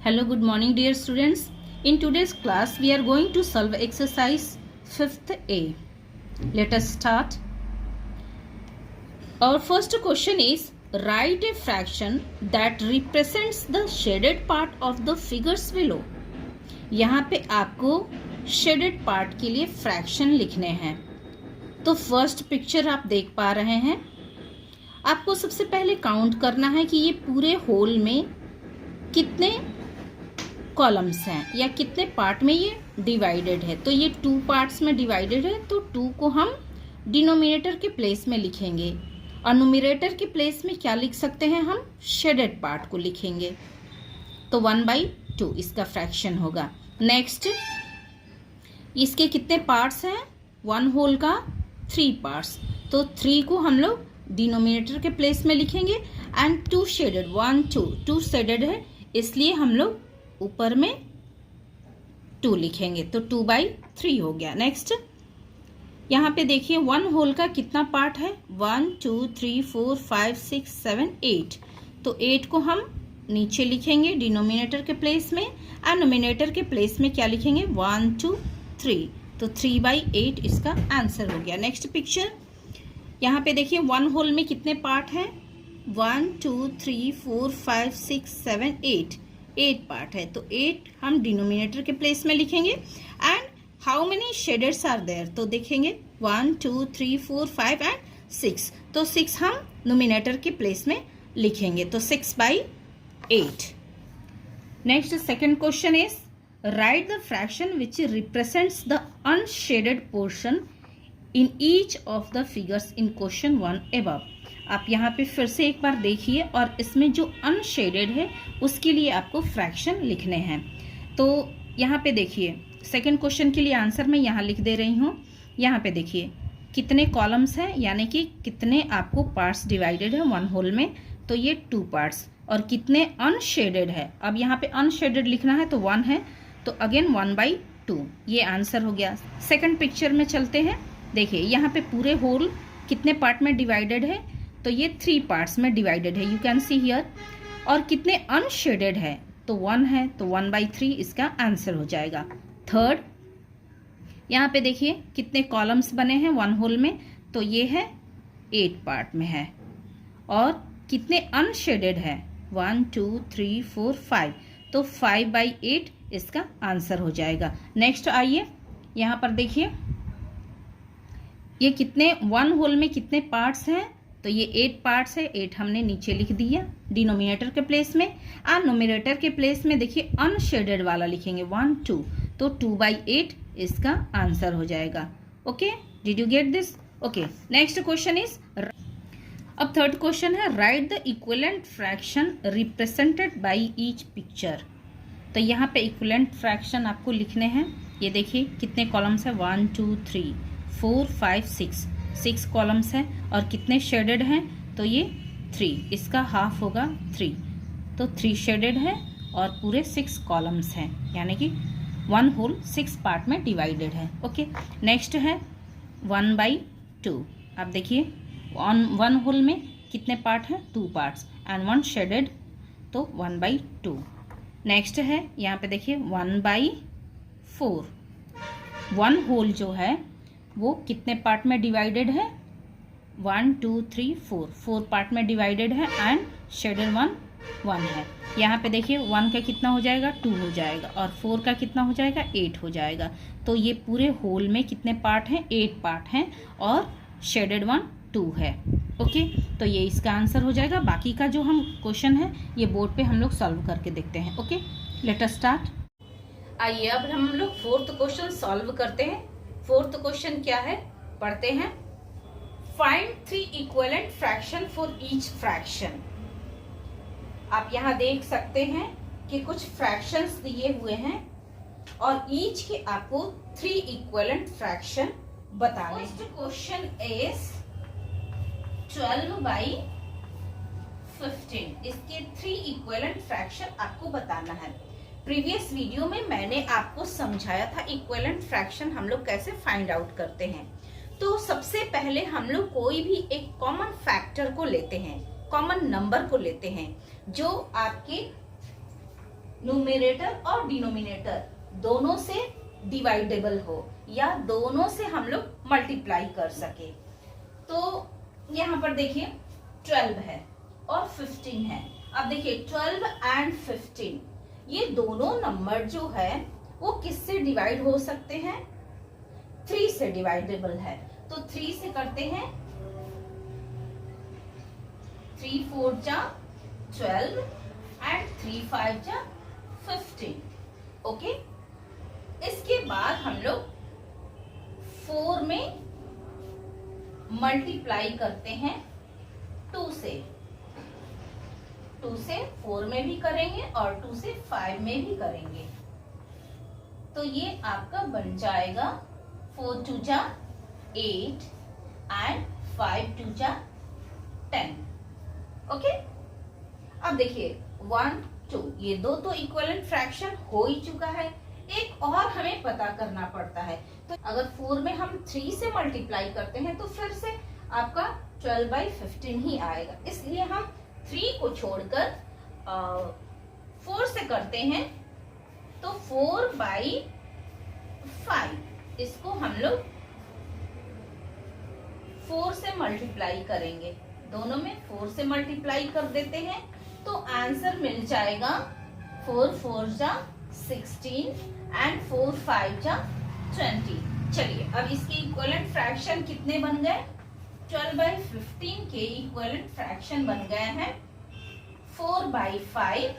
Hello, good morning dear students. In today's class we are going to solve exercise 5th A. Let us start. Our first question is write a fraction that represents the shaded part of the figures below. यहाँ पे आपको shaded part के लिए fraction लिखने हैं. तो first picture आप देख पा रहे हैं. आपको सबसे पहले काउंट करना है कि ये पूरे होल में कितने कॉलम्स हैं या कितने पार्ट में ये डिवाइडेड है. तो ये 2 पार्ट्स में डिवाइडेड है, तो 2 को हम डिनोमिनेटर के प्लेस में लिखेंगे और न्यूमरेटर के प्लेस में क्या लिख सकते हैं, हम शेडेड पार्ट को लिखेंगे. तो 1/2 इसका फ्रैक्शन होगा. नेक्स्ट, इसके कितने पार्ट्स हैं, 1 होल का 3 पार्ट्स. तो 3 को हम लोग डिनोमिनेटर के प्लेस में लिखेंगे एंड 2 शेडेड, 1 2 शेडेड है इसलिए हम लोग ऊपर में 2 लिखेंगे. तो 2/3 हो गया. नेक्स्ट, यहाँ पे देखिए 1 होल का कितना पार्ट है, 1 2 3 4 5 6 7 8. तो 8 को हम नीचे लिखेंगे डिनोमिनेटर के प्लेस में एंड नोमिनेटर के प्लेस में क्या लिखेंगे, 1 2 3. तो 3/8 इसका आंसर हो गया. नेक्स्ट पिक्चर, यहाँ पे देखिए 1 होल में कितने पार्ट हैं, 1 2 3 4 5 6 7 8 पार्ट है. तो 8 हम डिनोमिनेटर के प्लेस में लिखेंगे and how many shaders are there. तो देखेंगे 1 2 3 4 5 एंड 6. तो 6 हम नोमिनेटर के प्लेस में लिखेंगे. तो 6/8. Next second question is right the fraction which represents the unshaded portion in each of the figures in question 1 above. आप यहाँ पे फिर से एक बार देखिए और इसमें जो अनशेडेड है उसके लिए आपको फ्रैक्शन लिखने हैं. तो यहाँ पे देखिए सेकंड क्वेश्चन के लिए आंसर मैं यहाँ लिख दे रही हूँ. यहाँ पे देखिए कितने कॉलम्स हैं, यानी कि कितने आपको पार्ट्स डिवाइडेड है 1 होल में. तो ये 2 पार्ट्स. और कितने अनशेडेड है, अब यहाँ पे अनशेडेड लिखना है तो 1 है, तो अगेन 1/2 ये आंसर हो गया. सेकंड पिक्चर में चलते हैं. देखिए यहाँ पे पूरे होल कितने पार्ट में डिवाइडेड है, तो ये 3 पार्ट्स में डिवाइडेड है, यू कैन सी हियर. और कितने अनशेडेड है, तो 1 है, तो 1/3 इसका आंसर हो जाएगा. थर्ड, यहाँ पे देखिए कितने कॉलम्स बने हैं 1 होल में, तो ये है 8 पार्ट में है. और कितने अनशेडेड है, 1 2 3 4 5, तो 5/8 इसका आंसर हो जाएगा. नेक्स्ट आइए यहाँ पर देखिए ये कितने 1 होल में कितने पार्ट्स हैं, तो ये 8 पार्ट्स है. 8 हमने नीचे लिख दिया डिनोमिनेटर के प्लेस में और नोमिनेटर के प्लेस में देखिए अनशेडेड वाला लिखेंगे 1 2. तो 2/8 इसका आंसर हो जाएगा. Okay, did you get this? Okay, next question is, अब थर्ड क्वेश्चन है right the equivalent fraction represented by each picture. तो यहाँ पे इक्विवेलेंट फ्रैक्शन आपको लिखने हैं. ये देखिए कितने कॉलम्स है, 1 2 3 4 5 6 कॉलम्स हैं. और कितने शेडेड हैं, तो ये 3, इसका हाफ होगा 3. तो 3 शेडेड है और पूरे 6 कॉलम्स हैं, यानी कि 1 होल 6 पार्ट में डिवाइडेड है. ओके, नेक्स्ट है 1/2. आप देखिए 1 होल में कितने पार्ट हैं, 2 पार्ट्स एंड 1 शेडेड, तो 1/2. नेक्स्ट है यहाँ पे देखिए 1/4. 1 होल जो है वो कितने पार्ट में डिवाइडेड है, 1 2 3 4 पार्ट में डिवाइडेड है एंड शेडेड 1 है. यहाँ पे देखिए 1 का कितना हो जाएगा, 2 हो जाएगा और 4 का कितना हो जाएगा, 8 हो जाएगा. तो ये पूरे होल में कितने पार्ट हैं, 8 पार्ट हैं और शेडेड 2 है. ओके, तो ये इसका आंसर हो जाएगा. बाकी का जो हम क्वेश्चन है ये बोर्ड पे हम लोग सॉल्व करके देखते हैं. Okay, let us start. आइए अब हम लोग फोर्थ क्वेश्चन सॉल्व करते हैं. फोर्थ क्वेश्चन क्या है, पढ़ते हैं. Find 3 equivalent fraction for each fraction. आप यहाँ देख सकते हैं कि कुछ फ्रैक्शंस दिए हुए हैं और ईच के आपको 3 इक्विवेलेंट फ्रैक्शन बताने. First question is 12/15. इसके 3 इक्विवेलेंट फ्रैक्शन आपको बताना है. प्रीवियस वीडियो में मैंने आपको समझाया था इक्विवेलेंट फ्रैक्शन हम लोग कैसे फाइंड आउट करते हैं. तो सबसे पहले हम लोग कोई भी एक कॉमन फैक्टर को लेते हैं, कॉमन नंबर को लेते हैं जो आपके न्यूमरेटर और डिनोमिनेटर दोनों से डिवाइडेबल हो या दोनों से हम लोग मल्टीप्लाई कर सके। तो यहाँ पर देखिए 12 है और 15 है। अब देखिए 12 एंड 15 ये दोनों नंबर जो है वो किससे डिवाइड हो सकते हैं? 3 से डिवाइडेबल है। तो 3 से करते हैं, 3 4 जा 12 एंड 3 5 जा 15। ओके, इसके बाद हम लोग 4 में मल्टीप्लाई करते हैं 2 से। 2 से 4 में भी करेंगे और 2 से 5 में भी करेंगे। तो ये आपका बन जाएगा 4 2 जा 8 एंड 5 2 जा 10। ओके, अब देखिए 1 2 ये दो तो इक्विवेलेंट फ्रैक्शन हो ही चुका है। एक और हमें पता करना पड़ता है। तो अगर 4 में हम 3 से मल्टीप्लाई करते हैं तो फिर से आपका 12/15 ही आएगा। इसलिए हम 3 को छोड़कर 4 से करते हैं तो 4/5 इसको हम लोग 4 से मल्टीप्लाई करेंगे। दोनों में 4 से मल्टीप्लाई कर देते हैं तो आंसर मिल जाएगा 4 4 जा 16 एंड 4 5 जा 20। चलिए अब इसके इक्विवेलेंट फ्रैक्शन कितने बन गए? 12/15 के इक्विवेलेंट फ्रैक्शन बन गए हैं 4/5।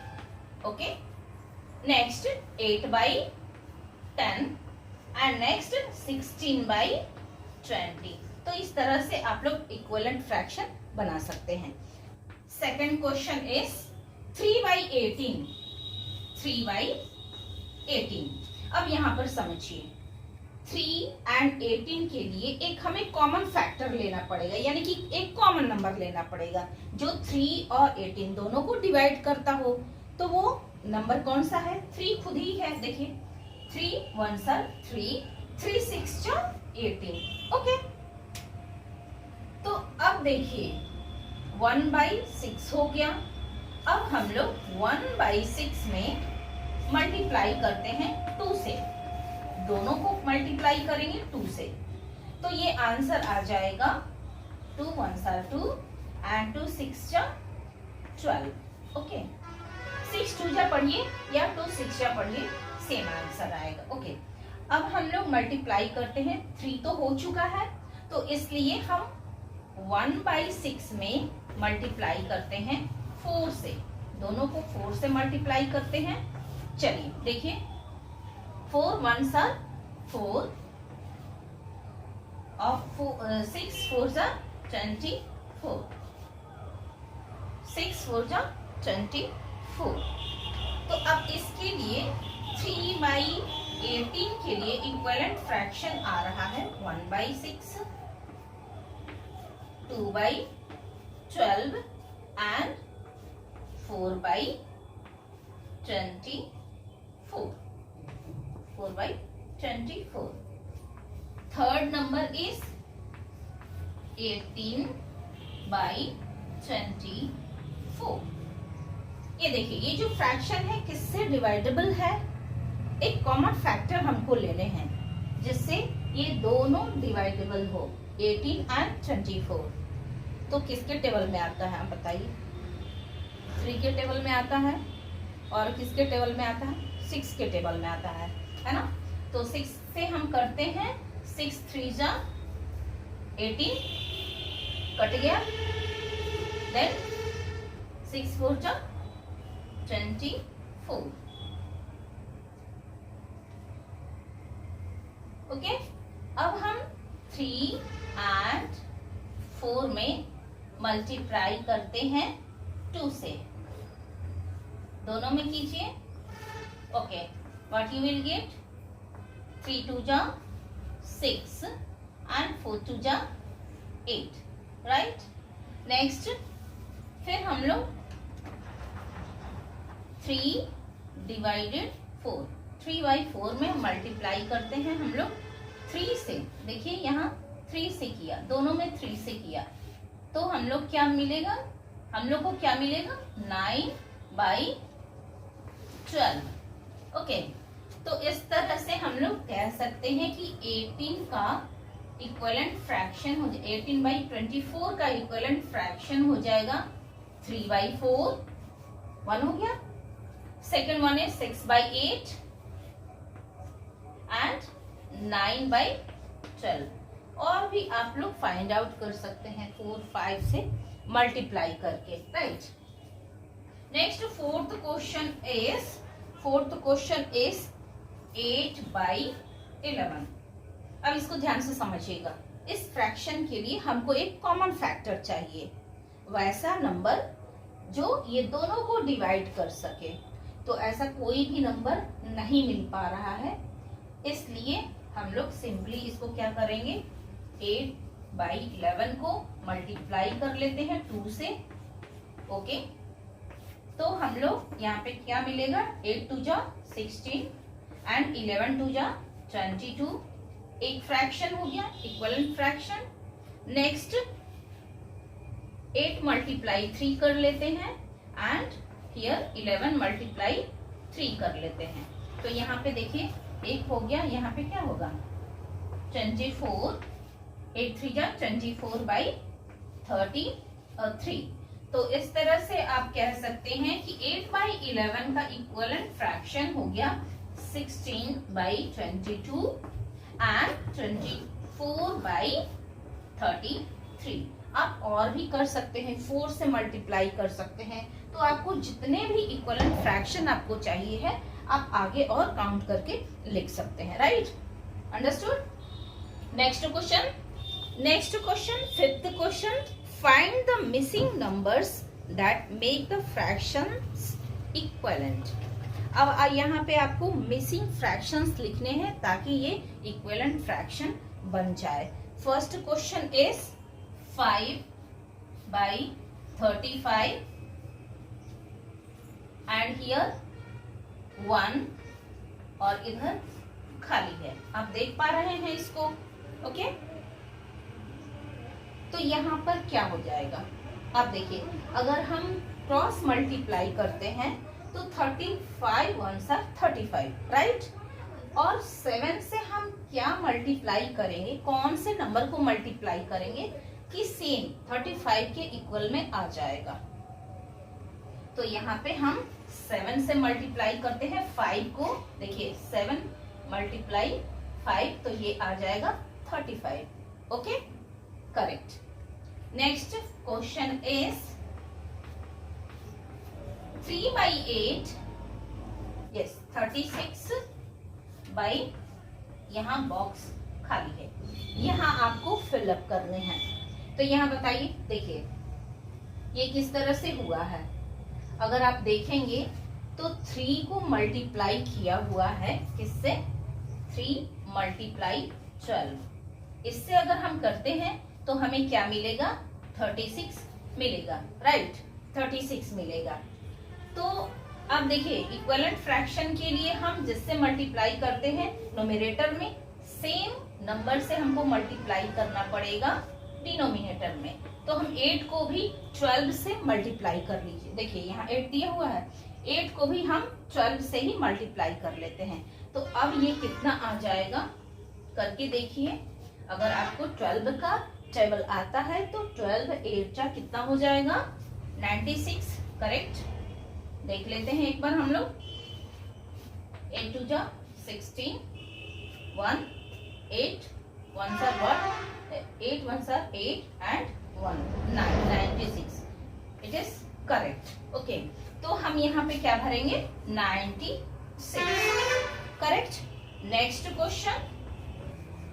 Okay, next 8/10 and next 16/20। तो इस तरह से आप लोग इक्विवेलेंट फ्रैक्शन बना सकते हैं। Second question is 3/18। 3/18। अब यहाँ पर समझिए 3 एंड 18 के लिए एक हमें कॉमन फैक्टर लेना पड़ेगा, यानी कि एक कॉमन नंबर लेना पड़ेगा जो 3 और 18 दोनों को डिवाइड करता हो। तो वो नंबर कौन सा है? 3 खुद ही है। देखिए 3 1 सर 3 3 6 जा 18। ओके, तो अब देखिए 1/6 हो गया। अब हम लोग 1/6 में मल्टीप्लाई करते हैं 2 से। दोनों को मल्टीप्लाई करेंगे 2 से तो ये आंसर आ जाएगा 2 1 सर 2 एंड 2 6 जा 12। ओके, 6 2 जा पढ़िए या 2 6 जा पढ़िए, सेम आंसर आएगा। ओके, अब हम लोग मल्टीप्लाई करते हैं। 3 तो हो चुका है तो इसलिए हम 1/6 में मल्टीप्लाई करते हैं 4 से। दोनों को 4 से मल्टीप्लाई करते हैं। चलिए देखिए 4 1 सर 4 और 6 4 जा 24। 6 4 जा 24। तो अब इसके लिए 3/18 के लिए इक्विवेलेंट फ्रैक्शन आ रहा है 1/6, 2/12 एंड 4/24। 4/24। Third number is 18/24। ये देखिए ये जो फ्रैक्शन है किससे डिवाइडेबल है? एक कॉमन फैक्टर हमको लेने हैं जिससे ये दोनों डिवाइडेबल हो, 18 एंड 24। तो किसके टेबल में आता है आप बताइए? 3 के टेबल में आता है और किसके टेबल में आता है? 6 के टेबल में आता है ना? तो 6 से हम करते हैं 6 3 जा 18 कट गया, देन 6 4 जा 24। ओके, अब हम 3 एंड 4 में मल्टीप्लाई करते हैं 2 से। दोनों में कीजिए। Okay, what you will get? 3 2 जा 6 एंड 4 2 जा 8, राइट? नेक्स्ट फिर हम लोग 3/4 3/4 में मल्टीप्लाई करते हैं हम लोग 3 से। देखिए यहाँ 3 से किया, दोनों में 3 से किया तो हम लोग क्या मिलेगा? हम लोग को क्या मिलेगा? 9/12। 12। ओके, तो इस तरह से हम लोग कह सकते हैं कि 18 का इक्वलेंट फ्रैक्शन हो जाए, 18/24 का इक्वलेंट फ्रैक्शन हो जाएगा 3/4, 1 हो गया। सेकेंड वन है 6/8 एंड 9/12। और भी आप लोग फाइंड आउट कर सकते हैं 4, 5 से मल्टीप्लाई करके, right. Next fourth question is 8/11। अब इसको ध्यान से समझिएगा। इस फ्रैक्शन के लिए हमको एक कॉमन फैक्टर चाहिए, वैसा नंबर जो ये दोनों को डिवाइड कर सके। तो ऐसा कोई भी नंबर नहीं मिल पा रहा है, इसलिए हम लोग सिंपली इसको क्या करेंगे, 8/11 को मल्टीप्लाई कर लेते हैं 2 से। ओके, तो हम लोग यहाँ पे क्या मिलेगा, 8 2 जा 16 एंड 11 2 जा 22। एक फ्रैक्शन हो गया, इक्वलेंट फ्रैक्शन। नेक्स्ट 8 मल्टीप्लाई 3 कर लेते हैं एंड हियर 11 मल्टीप्लाई 3 कर लेते हैं। तो यहाँ पे देखिए एक हो गया, यहाँ पे क्या होगा 24, 8 3 जा 24/33। तो इस तरह से आप कह सकते हैं कि 8/11 का इक्वलेंट फ्रैक्शन हो गया 16/22 एंड 24/33। आप और भी कर सकते हैं, 4 से मल्टीप्लाई कर सकते हैं। तो आपको जितने भी इक्वलेंट फ्रैक्शन आपको चाहिए है, आप आगे और काउंट करके लिख सकते हैं, right. Understood. Next question fifth question, find the missing numbers that make the fractions equivalent. अब यहाँ पे आपको मिसिंग फ्रैक्शंस लिखने हैं ताकि ये इक्वलेंट फ्रैक्शन बन जाए। First question is 5/35 and here 1 और इधर खाली है, आप देख पा रहे हैं इसको। ओके, तो यहाँ पर क्या हो जाएगा, आप देखिए अगर हम क्रॉस मल्टीप्लाई करते हैं तो 35 1s are 35, राइट। और 7 से हम क्या मल्टीप्लाई करेंगे, कौन से नंबर को मल्टीप्लाई करेंगे कि सेम 35 के इक्वल में आ जाएगा। तो यहाँ पे हम 7 से मल्टीप्लाई करते हैं 5 को, देखिए 7 मल्टीप्लाई 5 तो ये आ जाएगा 35। Okay, correct. Next question is 3/8, yes 36 यहाँ बॉक्स खाली है, यहाँ आपको फिलअप करने हैं। तो यहाँ बताइए, देखिए ये किस तरह से हुआ है। अगर आप देखेंगे तो 3 को मल्टीप्लाई किया हुआ है किससे, 3 × 12। इससे अगर हम करते हैं तो हमें क्या मिलेगा, 36 मिलेगा, राइट, 36 मिलेगा। तो अब देखिए इक्विवेलेंट फ्रैक्शन के लिए हम जिससे मल्टीप्लाई करते हैं न्यूमरेटर में, सेम नंबर से हमको मल्टीप्लाई करना पड़ेगा डिनोमिनेटर में। तो हम 8 को भी 12 से मल्टीप्लाई कर लीजिए। देखिए यहाँ 8 दिया हुआ है, 8 को भी हम 12 से ही मल्टीप्लाई कर लेते हैं। तो अब ये कितना आ जाएगा करके देखिए। अगर आपको 12 का टेबल आता है तो 12 8 जा कितना हो जाएगा, 96, करेक्ट। देख लेते हैं एक बार हम लोग। 8 2 जा 16, 1 8 1s are what, 8 1s are 8 and 1 9, 96, it is correct। Okay, तो हम यहाँ पे क्या भरेंगे, 96, correct. Next question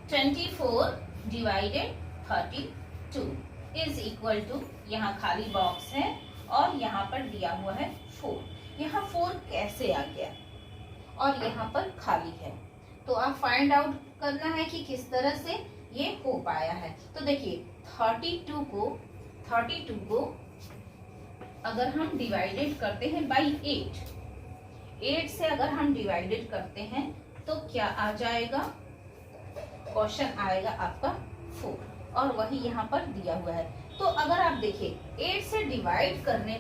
24 / 32 is equal to, यहाँ खाली बॉक्स है और यहाँ पर दिया हुआ है 4। यहाँ 4 कैसे आ गया और यहाँ पर खाली है, तो आप फाइंड आउट करना है कि किस तरह से ये हो पाया है। तो देखिए 32 को अगर हम डिवाइडेड करते हैं बाई 8 से अगर हम डिवाइडेड करते हैं तो क्या आ जाएगा, क्वेश्चन आएगा आपका 4 और वही यहाँ पर दिया हुआ है। तो अगर आप देखिए 8 से डिवाइड करने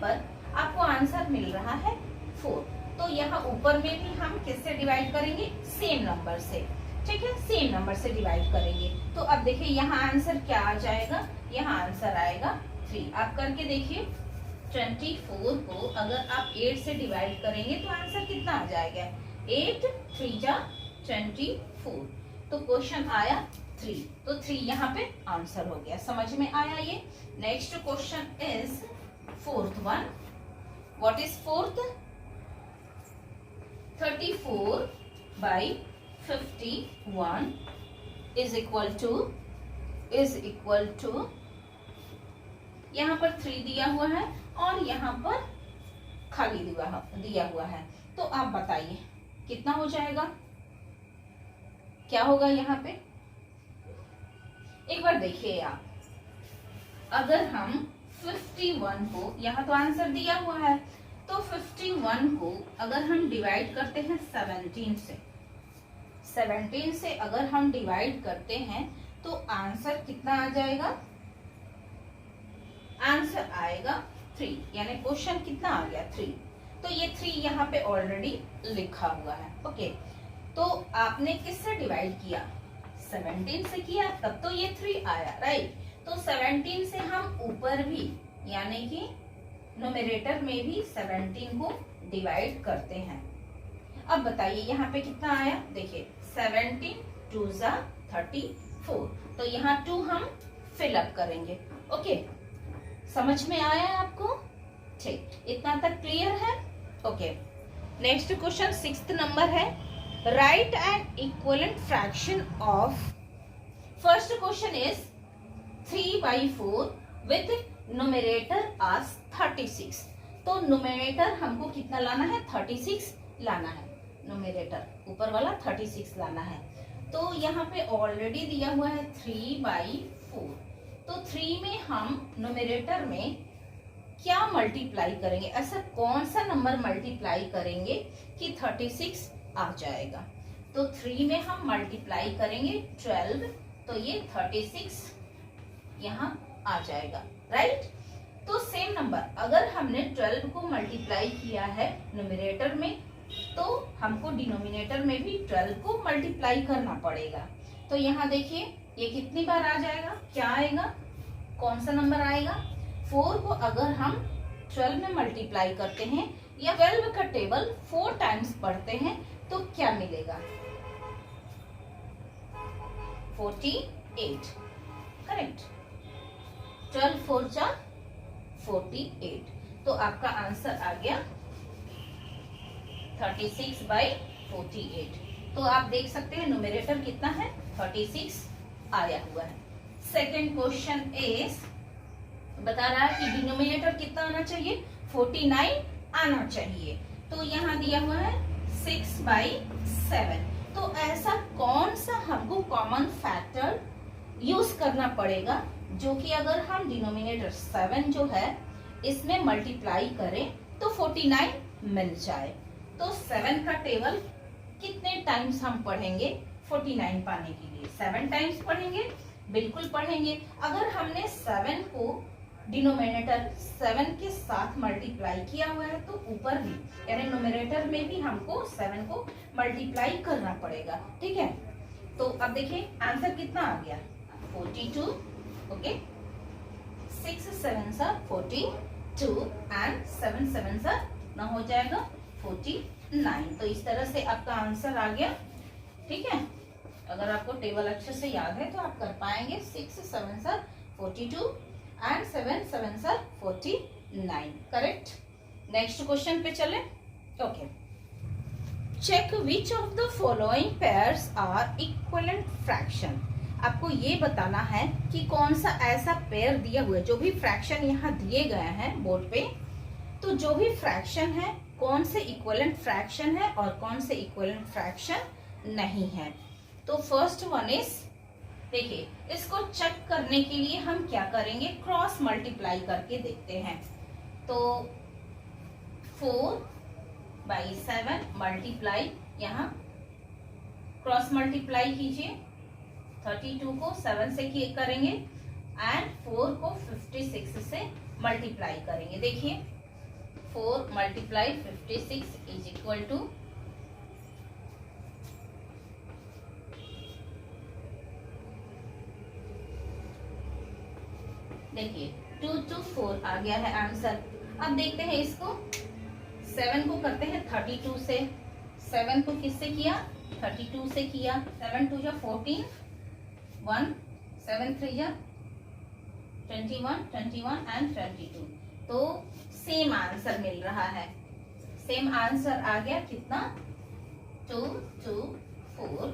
पर आपको आंसर मिल रहा है 4। तो यहाँ ऊपर में भी हम किससे डिवाइड करेंगे, सेम नंबर से, ठीक है, सेम नंबर से डिवाइड करेंगे। तो अब देखिए यहाँ आंसर क्या आ जाएगा, यहाँ आंसर आएगा 3। आप करके देखिए 24 को अगर आप 8 से डिवाइड करेंगे तो आंसर कितना आ जाएगा, 8 3 जा 24। तो क्वेश्चन आया 3, तो 3 यहाँ पे आंसर हो गया। समझ में आया ये। Next question is fourth one. What is fourth? 34 by 51 is equal to यहाँ पर 3 दिया हुआ है और यहाँ पर खाली दिया हुआ है। तो आप बताइए कितना हो जाएगा, क्या होगा यहाँ पे? एक बार देखिए आप, अगर हम 51 को, यहाँ तो आंसर दिया हुआ है, तो 51 को अगर हम डिवाइड करते हैं 17 से अगर हम डिवाइड करते हैं तो आंसर कितना आ जाएगा? आंसर आएगा 3, यानी क्वेश्चन कितना आ गया 3। तो ये 3 यहाँ पे ऑलरेडी लिखा हुआ है। ओके, तो आपने किससे डिवाइड किया? 17 से किया, तब तो ये 3 आया, राइट। तो 17 से हम ऊपर भी, यानी कि न्यूमरेटर में भी 17 को डिवाइड करते हैं। अब बताइए यहाँ पे कितना आया? देखिए 17 2 जा 34, तो यहाँ 2 हम फिल अप करेंगे। ओके, समझ में आया है आपको? ठीक, इतना तक क्लियर है? Okay, next question 6th number है, write an equivalent fraction of. First question is 3/4 with numerator as 36। तो न्यूमरेटर हमको कितना लाना है? 36 लाना है। न्यूमरेटर ऊपर वाला 36 लाना है। तो यहाँ पे ऑलरेडी दिया हुआ है 3/4। तो 3 में हम न्यूमरेटर में क्या मल्टीप्लाई करेंगे? ऐसा कौन सा नंबर मल्टीप्लाई करेंगे कि 36 आ जाएगा? तो 3 में हम मल्टीप्लाई करेंगे 12, तो ये 36 यहाँ आ जाएगा, राइट। तो सेम नंबर अगर हमने 12 को मल्टीप्लाई किया है न्यूमरेटर में, तो हमको डिनोमिनेटर में भी 12 को मल्टीप्लाई करना पड़ेगा। तो यहाँ देखिए ये कितनी बार आ जाएगा, क्या आएगा, कौन सा नंबर आएगा? 4 को अगर हम 12 में मल्टीप्लाई करते हैं या 12 का टेबल 4 टाइम्स पढ़ते हैं तो क्या मिलेगा? 48, करेक्ट। 12 4 जा 48, तो आपका आंसर आ गया 36/48। तो आप देख सकते हैं न्यूमरेटर कितना है, 36 आया हुआ है। सेकंड क्वेश्चन इज बता रहा है कि डिनोमिनेटर कितना आना चाहिए, 49 आना चाहिए। तो यहाँ दिया हुआ है 6/7। तो ऐसा कौन सा हमको कॉमन फैक्टर यूज करना पड़ेगा जो कि अगर हम डिनोमिनेटर 7 जो है इसमें मल्टीप्लाई करें तो 49 मिल जाए। तो 7 का टेबल कितने टाइम्स हम पढ़ेंगे 49 पाने के लिए? 7 टाइम्स पढ़ेंगे, बिल्कुल पढ़ेंगे। अगर हमने 7 को डिनोमिनेटर 7 के साथ मल्टीप्लाई किया हुआ है तो ऊपर भी, यानी न्यूमरेटर में भी हमको 7 को मल्टीप्लाई करना पड़ेगा, ठीक है। तो अब देखिए आंसर कितना आ गया, 42। ओके, 6 7 42 एंड 7 7 ना हो जाएगा 49। तो इस तरह से आपका आंसर आ गया, ठीक है। अगर आपको टेबल अच्छे से याद है तो आप कर पाएंगे। 6 7 42 एंड 7 7 49, करेक्ट। नेक्स्ट क्वेश्चन पे चले। Okay, check which of the following pairs are equivalent fraction. आपको ये बताना है कि कौन सा ऐसा पेयर दिया हुआ है, जो भी फ्रैक्शन यहाँ दिए गए हैं बोर्ड पे, तो जो भी फ्रैक्शन है कौन से इक्विवेलेंट फ्रैक्शन है और कौन से इक्विवेलेंट फ्रैक्शन नहीं है। तो फर्स्ट वन इज, देखिए इसको चेक करने के लिए हम क्या करेंगे, क्रॉस मल्टीप्लाई करके देखते हैं। तो 4/7 मल्टीप्लाई, यहाँ क्रॉस मल्टीप्लाई कीजिए। 32 को 7 से करेंगे एंड 4 को 56 से मल्टीप्लाई करेंगे। देखिए 4 मल्टीप्लाई 56 इज इक्वल टू देखिए 2 to 4 आ गया है आंसर। अब देखते हैं इसको, 7 को करते हैं 32 से। 7 को किससे किया? 32 से किया। 7 2 जा 14, 1 7 3 जा 21, 21 एंड 22। तो सेम आंसर मिल रहा है। सेम आंसर आ गया कितना? 2 2 4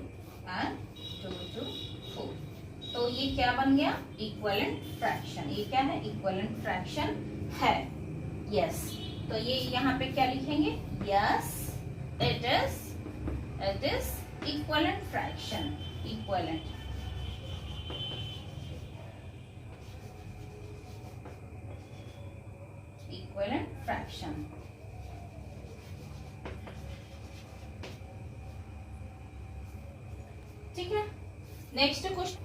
एंड 2 2 4। तो ये क्या बन गया? Equivalent fraction. ये क्या है? इक्विवेलेंट फ्रैक्शन है। यस, तो ये यहाँ पे क्या लिखेंगे? Yes, it is equivalent fraction. Equivalent fraction. ठीक है, नेक्स्ट क्वेश्चन,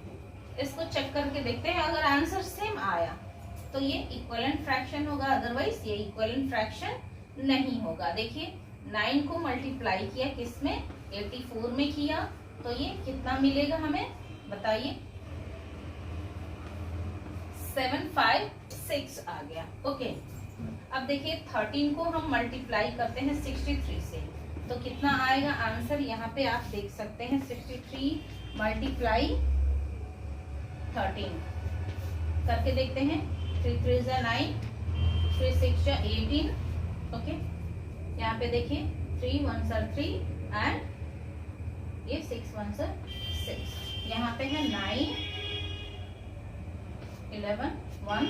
इसको चेक करके देखते हैं। अगर आंसर सेम आया तो ये इक्विवेलेंट फ्रैक्शन होगा, अदरवाइज ये इक्विवेलेंट फ्रैक्शन नहीं होगा। देखिए 9 को मल्टीप्लाई किया किसमें? 84 में किया, तो ये कितना मिलेगा हमें बताइए? 756 आ गया। ओके, अब देखिए 13 को हम मल्टीप्लाई करते हैं 63 से, तो कितना आएगा आंसर? यहाँ पे आप देख सकते हैं 63 मल्टीप्लाई 13 करके देखते हैं। 3 3 जा 9, 3 6 जा 18। ओके, यहाँ पे देखिए 3 1 जा 3 एंड ये 6 1 जा 6। यहाँ पे है 9 11 1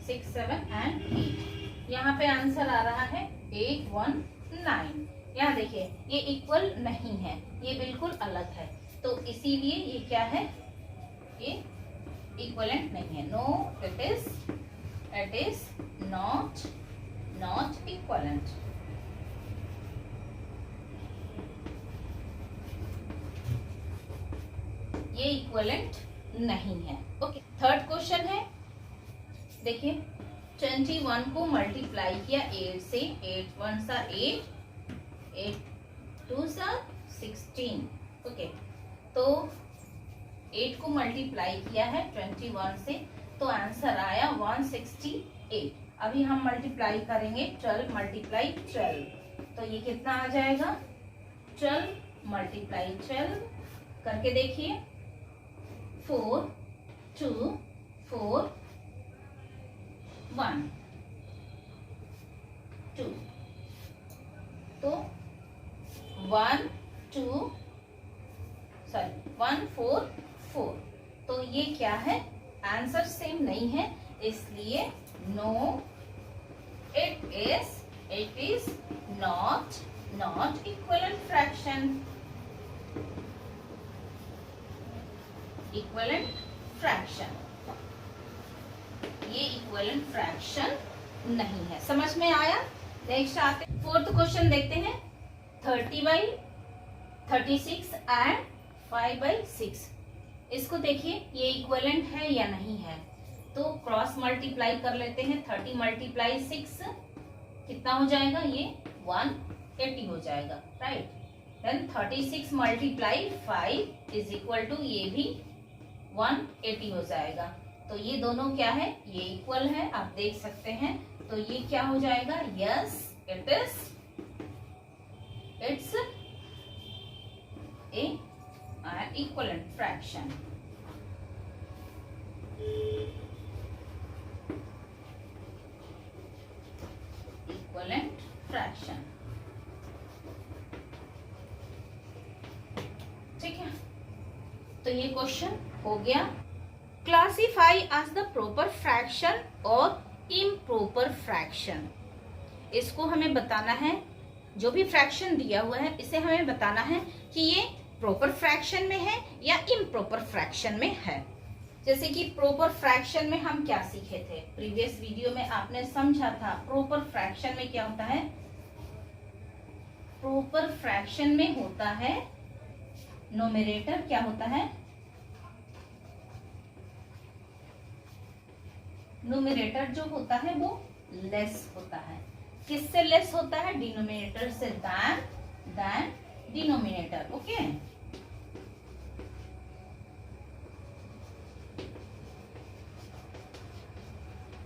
6 7 एंड 8। यहाँ पे आंसर आ रहा है 8 1 9। यहाँ देखिए ये इक्वल नहीं है, ये बिल्कुल अलग है, तो इसीलिए ये क्या है? ये इक्विवेलेंट नहीं है। No, it is not equivalent. ये इक्विवेलेंट नहीं है। ओके, थर्ड क्वेश्चन है। देखिए 21 को मल्टीप्लाई किया 8 से। 8 1 सा 8, 8 2 सा 16। ओके, तो 8 को मल्टीप्लाई किया है 21 से, तो आंसर आया 168। अभी हम मल्टीप्लाई करेंगे 12 मल्टीप्लाई 12, तो ये कितना आ जाएगा? 12 मल्टीप्लाई 12 करके देखिए। 4 2 4 1 2, तो 1 4 4। तो ये क्या है? आंसर सेम नहीं है, इसलिए no, it is not equivalent fraction. Equivalent fraction, ये इक्विवेलेंट फ्रैक्शन नहीं है। समझ में आया? नेक्स्ट आते हैं, फोर्थ क्वेश्चन देखते हैं। 30/36 एंड 5/6। इसको देखिए ये इक्विवेलेंट है या नहीं है, तो क्रॉस मल्टीप्लाई कर लेते हैं। 30 मल्टीप्लाई 6 कितना हो जाएगा? ये 180 हो जाएगा, right. Then 36 multiply 5 is equal to, ये भी 180 हो जाएगा। तो ये दोनों क्या है? ये इक्वल है, आप देख सकते हैं। तो ये क्या हो जाएगा? Yes, it's a equivalent fraction. Equivalent fraction, ठीक है। तो ये क्वेश्चन हो गया। Classify as the proper fraction और इम्प्रॉपर फ्रैक्शन। इसको हमें बताना है, जो भी फ्रैक्शन दिया हुआ है इसे हमें बताना है कि ये प्रॉपर फ्रैक्शन में है या इम्प्रॉपर फ्रैक्शन में है। जैसे कि प्रॉपर फ्रैक्शन में हम क्या सीखे थे प्रीवियस वीडियो में, आपने समझा था। प्रॉपर फ्रैक्शन में क्या होता है? प्रॉपर फ्रैक्शन में होता है न्यूमरेटर क्या होता है? न्यूमरेटर जो होता है वो लेस होता है। किससे लेस होता है? डिनोमिनेटर से, देन डिनोमिनेटर। ओके,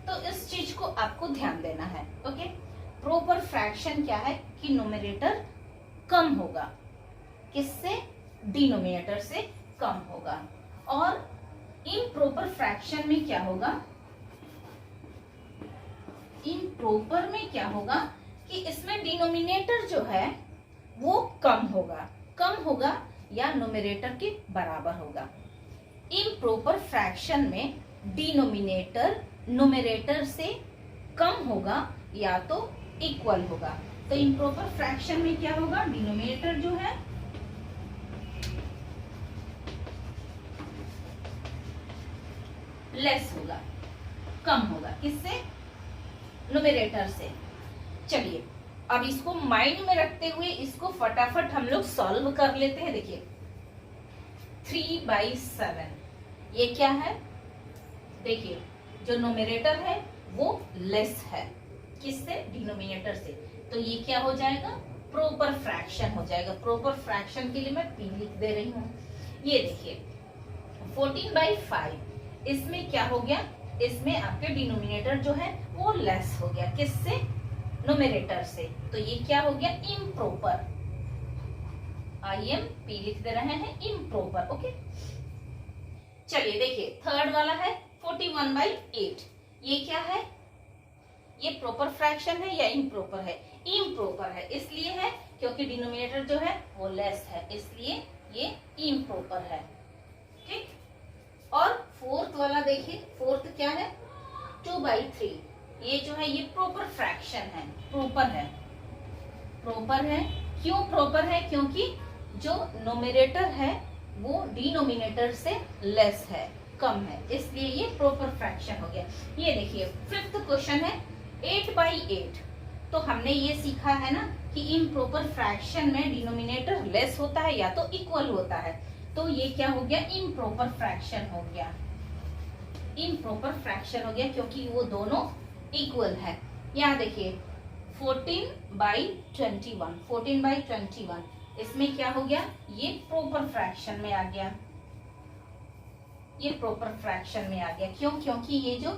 तो इस चीज को आपको ध्यान देना है। ओके, प्रॉपर फ्रैक्शन क्या है कि न्यूमरेटर कम होगा, किससे? डिनोमिनेटर से कम होगा। और इम्प्रॉपर फ्रैक्शन में क्या होगा? इम्प्रॉपर में क्या होगा कि इसमें डिनोमिनेटर जो है वो कम होगा या न्यूमरेटर के बराबर होगा। इम्प्रॉपर फ्रैक्शन में डिनोमिनेटर न्यूमरेटर से कम होगा या तो इक्वल होगा। तो इम्प्रॉपर फ्रैक्शन में क्या होगा? डिनोमिनेटर जो है लेस होगा, कम होगा, किससे? न्यूमरेटर से। चलिए अब इसको माइंड में रखते हुए इसको फटाफट हम लोग सॉल्व कर लेते हैं। देखिए 3/7 ये क्या है? देखिए जो न्यूमरेटर है वो लेस है, किससे? डिनोमिनेटर से। तो ये क्या हो जाएगा? प्रॉपर फ्रैक्शन हो जाएगा। प्रॉपर फ्रैक्शन के लिए मैं पी लिख दे रही हूँ। ये देखिए 14/5 इसमें क्या हो गया? इसमें आपके डिनोमिनेटर जो है वो लेस हो गया, किससे? न्यूमरेटर से। तो ये क्या हो गया? इम्प्रॉपर। IMP लिख दे रहे हैं, इम्प्रॉपर। ओके, चलिए देखिए थर्ड वाला है 41/8। ये क्या है? ये प्रॉपर फ्रैक्शन है या इम्प्रॉपर है? इम्प्रॉपर है। इसलिए है क्योंकि डिनोमिनेटर जो है वो लेस है, इसलिए ये इम्प्रॉपर है। ठीक, और फोर्थ वाला देखिए, फोर्थ क्या है? 2/3। ये जो है ये प्रॉपर फ्रैक्शन है, प्रॉपर है। प्रॉपर है, क्यों प्रॉपर है? क्योंकि जो न्यूमरेटर है वो डिनोमिनेटर से लेस है, कम है, इसलिए ये प्रॉपर फ्रैक्शन हो गया। ये देखिए फिफ्थ क्वेश्चन है 8/8। तो हमने ये सीखा है ना कि इम्प्रॉपर फ्रैक्शन में डिनोमिनेटर लेस होता है या तो इक्वल होता है। तो ये क्या हो गया? इम्प्रॉपर फ्रैक्शन हो गया। इम्प्रॉपर फ्रैक्शन हो गया क्योंकि वो दोनों इक्वल है। यहाँ देखिए 14/21, 14/21 इसमें क्या हो गया? ये प्रॉपर फ्रैक्शन में आ गया। ये प्रॉपर फ्रैक्शन में आ गया, क्यों? क्योंकि ये जो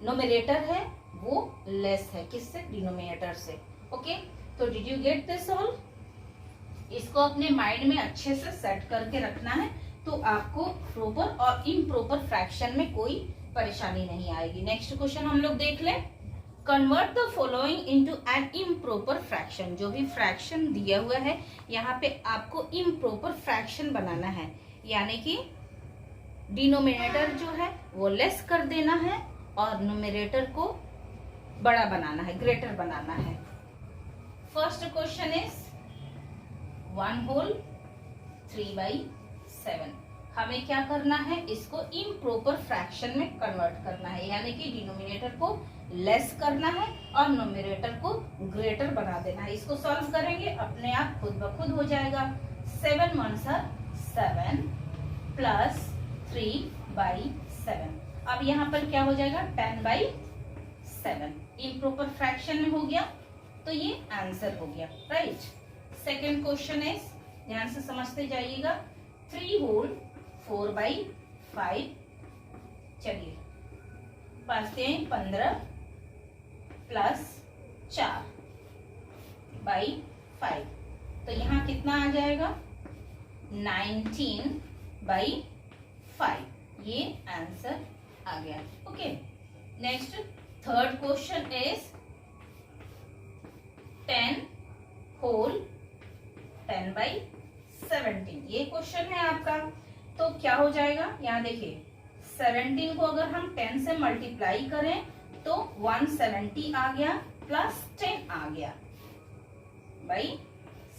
न्यूमरेटर है वो लेस है, किससे? डिनोमिनेटर से। ओके, तो did you get this all? इसको अपने माइंड में अच्छे से सेट करके रखना है, तो आपको प्रॉपर और इम्प्रॉपर फ्रैक्शन में कोई परेशानी नहीं आएगी। नेक्स्ट क्वेश्चन हम लोग देख लें। Convert the following into an improper fraction. जो भी फ्रैक्शन दिया हुआ है यहाँ पे आपको इम्प्रॉपर फ्रैक्शन बनाना है, यानी कि डिनोमिनेटर जो है वो लेस कर देना है और न्यूमरेटर को बड़ा बनाना है, ग्रेटर बनाना है। First question is 1/3/7। हमें क्या करना है? इसको इम्प्रॉपर फ्रैक्शन में कन्वर्ट करना है, यानी कि डिनोमिनेटर को लेस करना है और न्यूमरेटर को ग्रेटर बना देना है। इसको सॉल्व करेंगे अपने आप खुद ब खुद हो जाएगा। 7 1s are 7 प्लस 3/7। अब यहाँ पर क्या हो जाएगा? 10/7। इम्प्रॉपर फ्रैक्शन में हो गया, तो ये आंसर हो गया, राइट। सेकेंड क्वेश्चन इज, ध्यान से समझते जाइएगा, 3/4/5। चलिए 5×3 = 15 प्लस 4/5। तो यहाँ कितना आ जाएगा? 19/5। ये आंसर आ गया। Okay, next third question is 10/17। ये क्वेश्चन है आपका। तो क्या हो जाएगा? यहाँ देखिए 17 को अगर हम 10 से मल्टीप्लाई करें तो 170 आ गया प्लस 10 आ गया बाई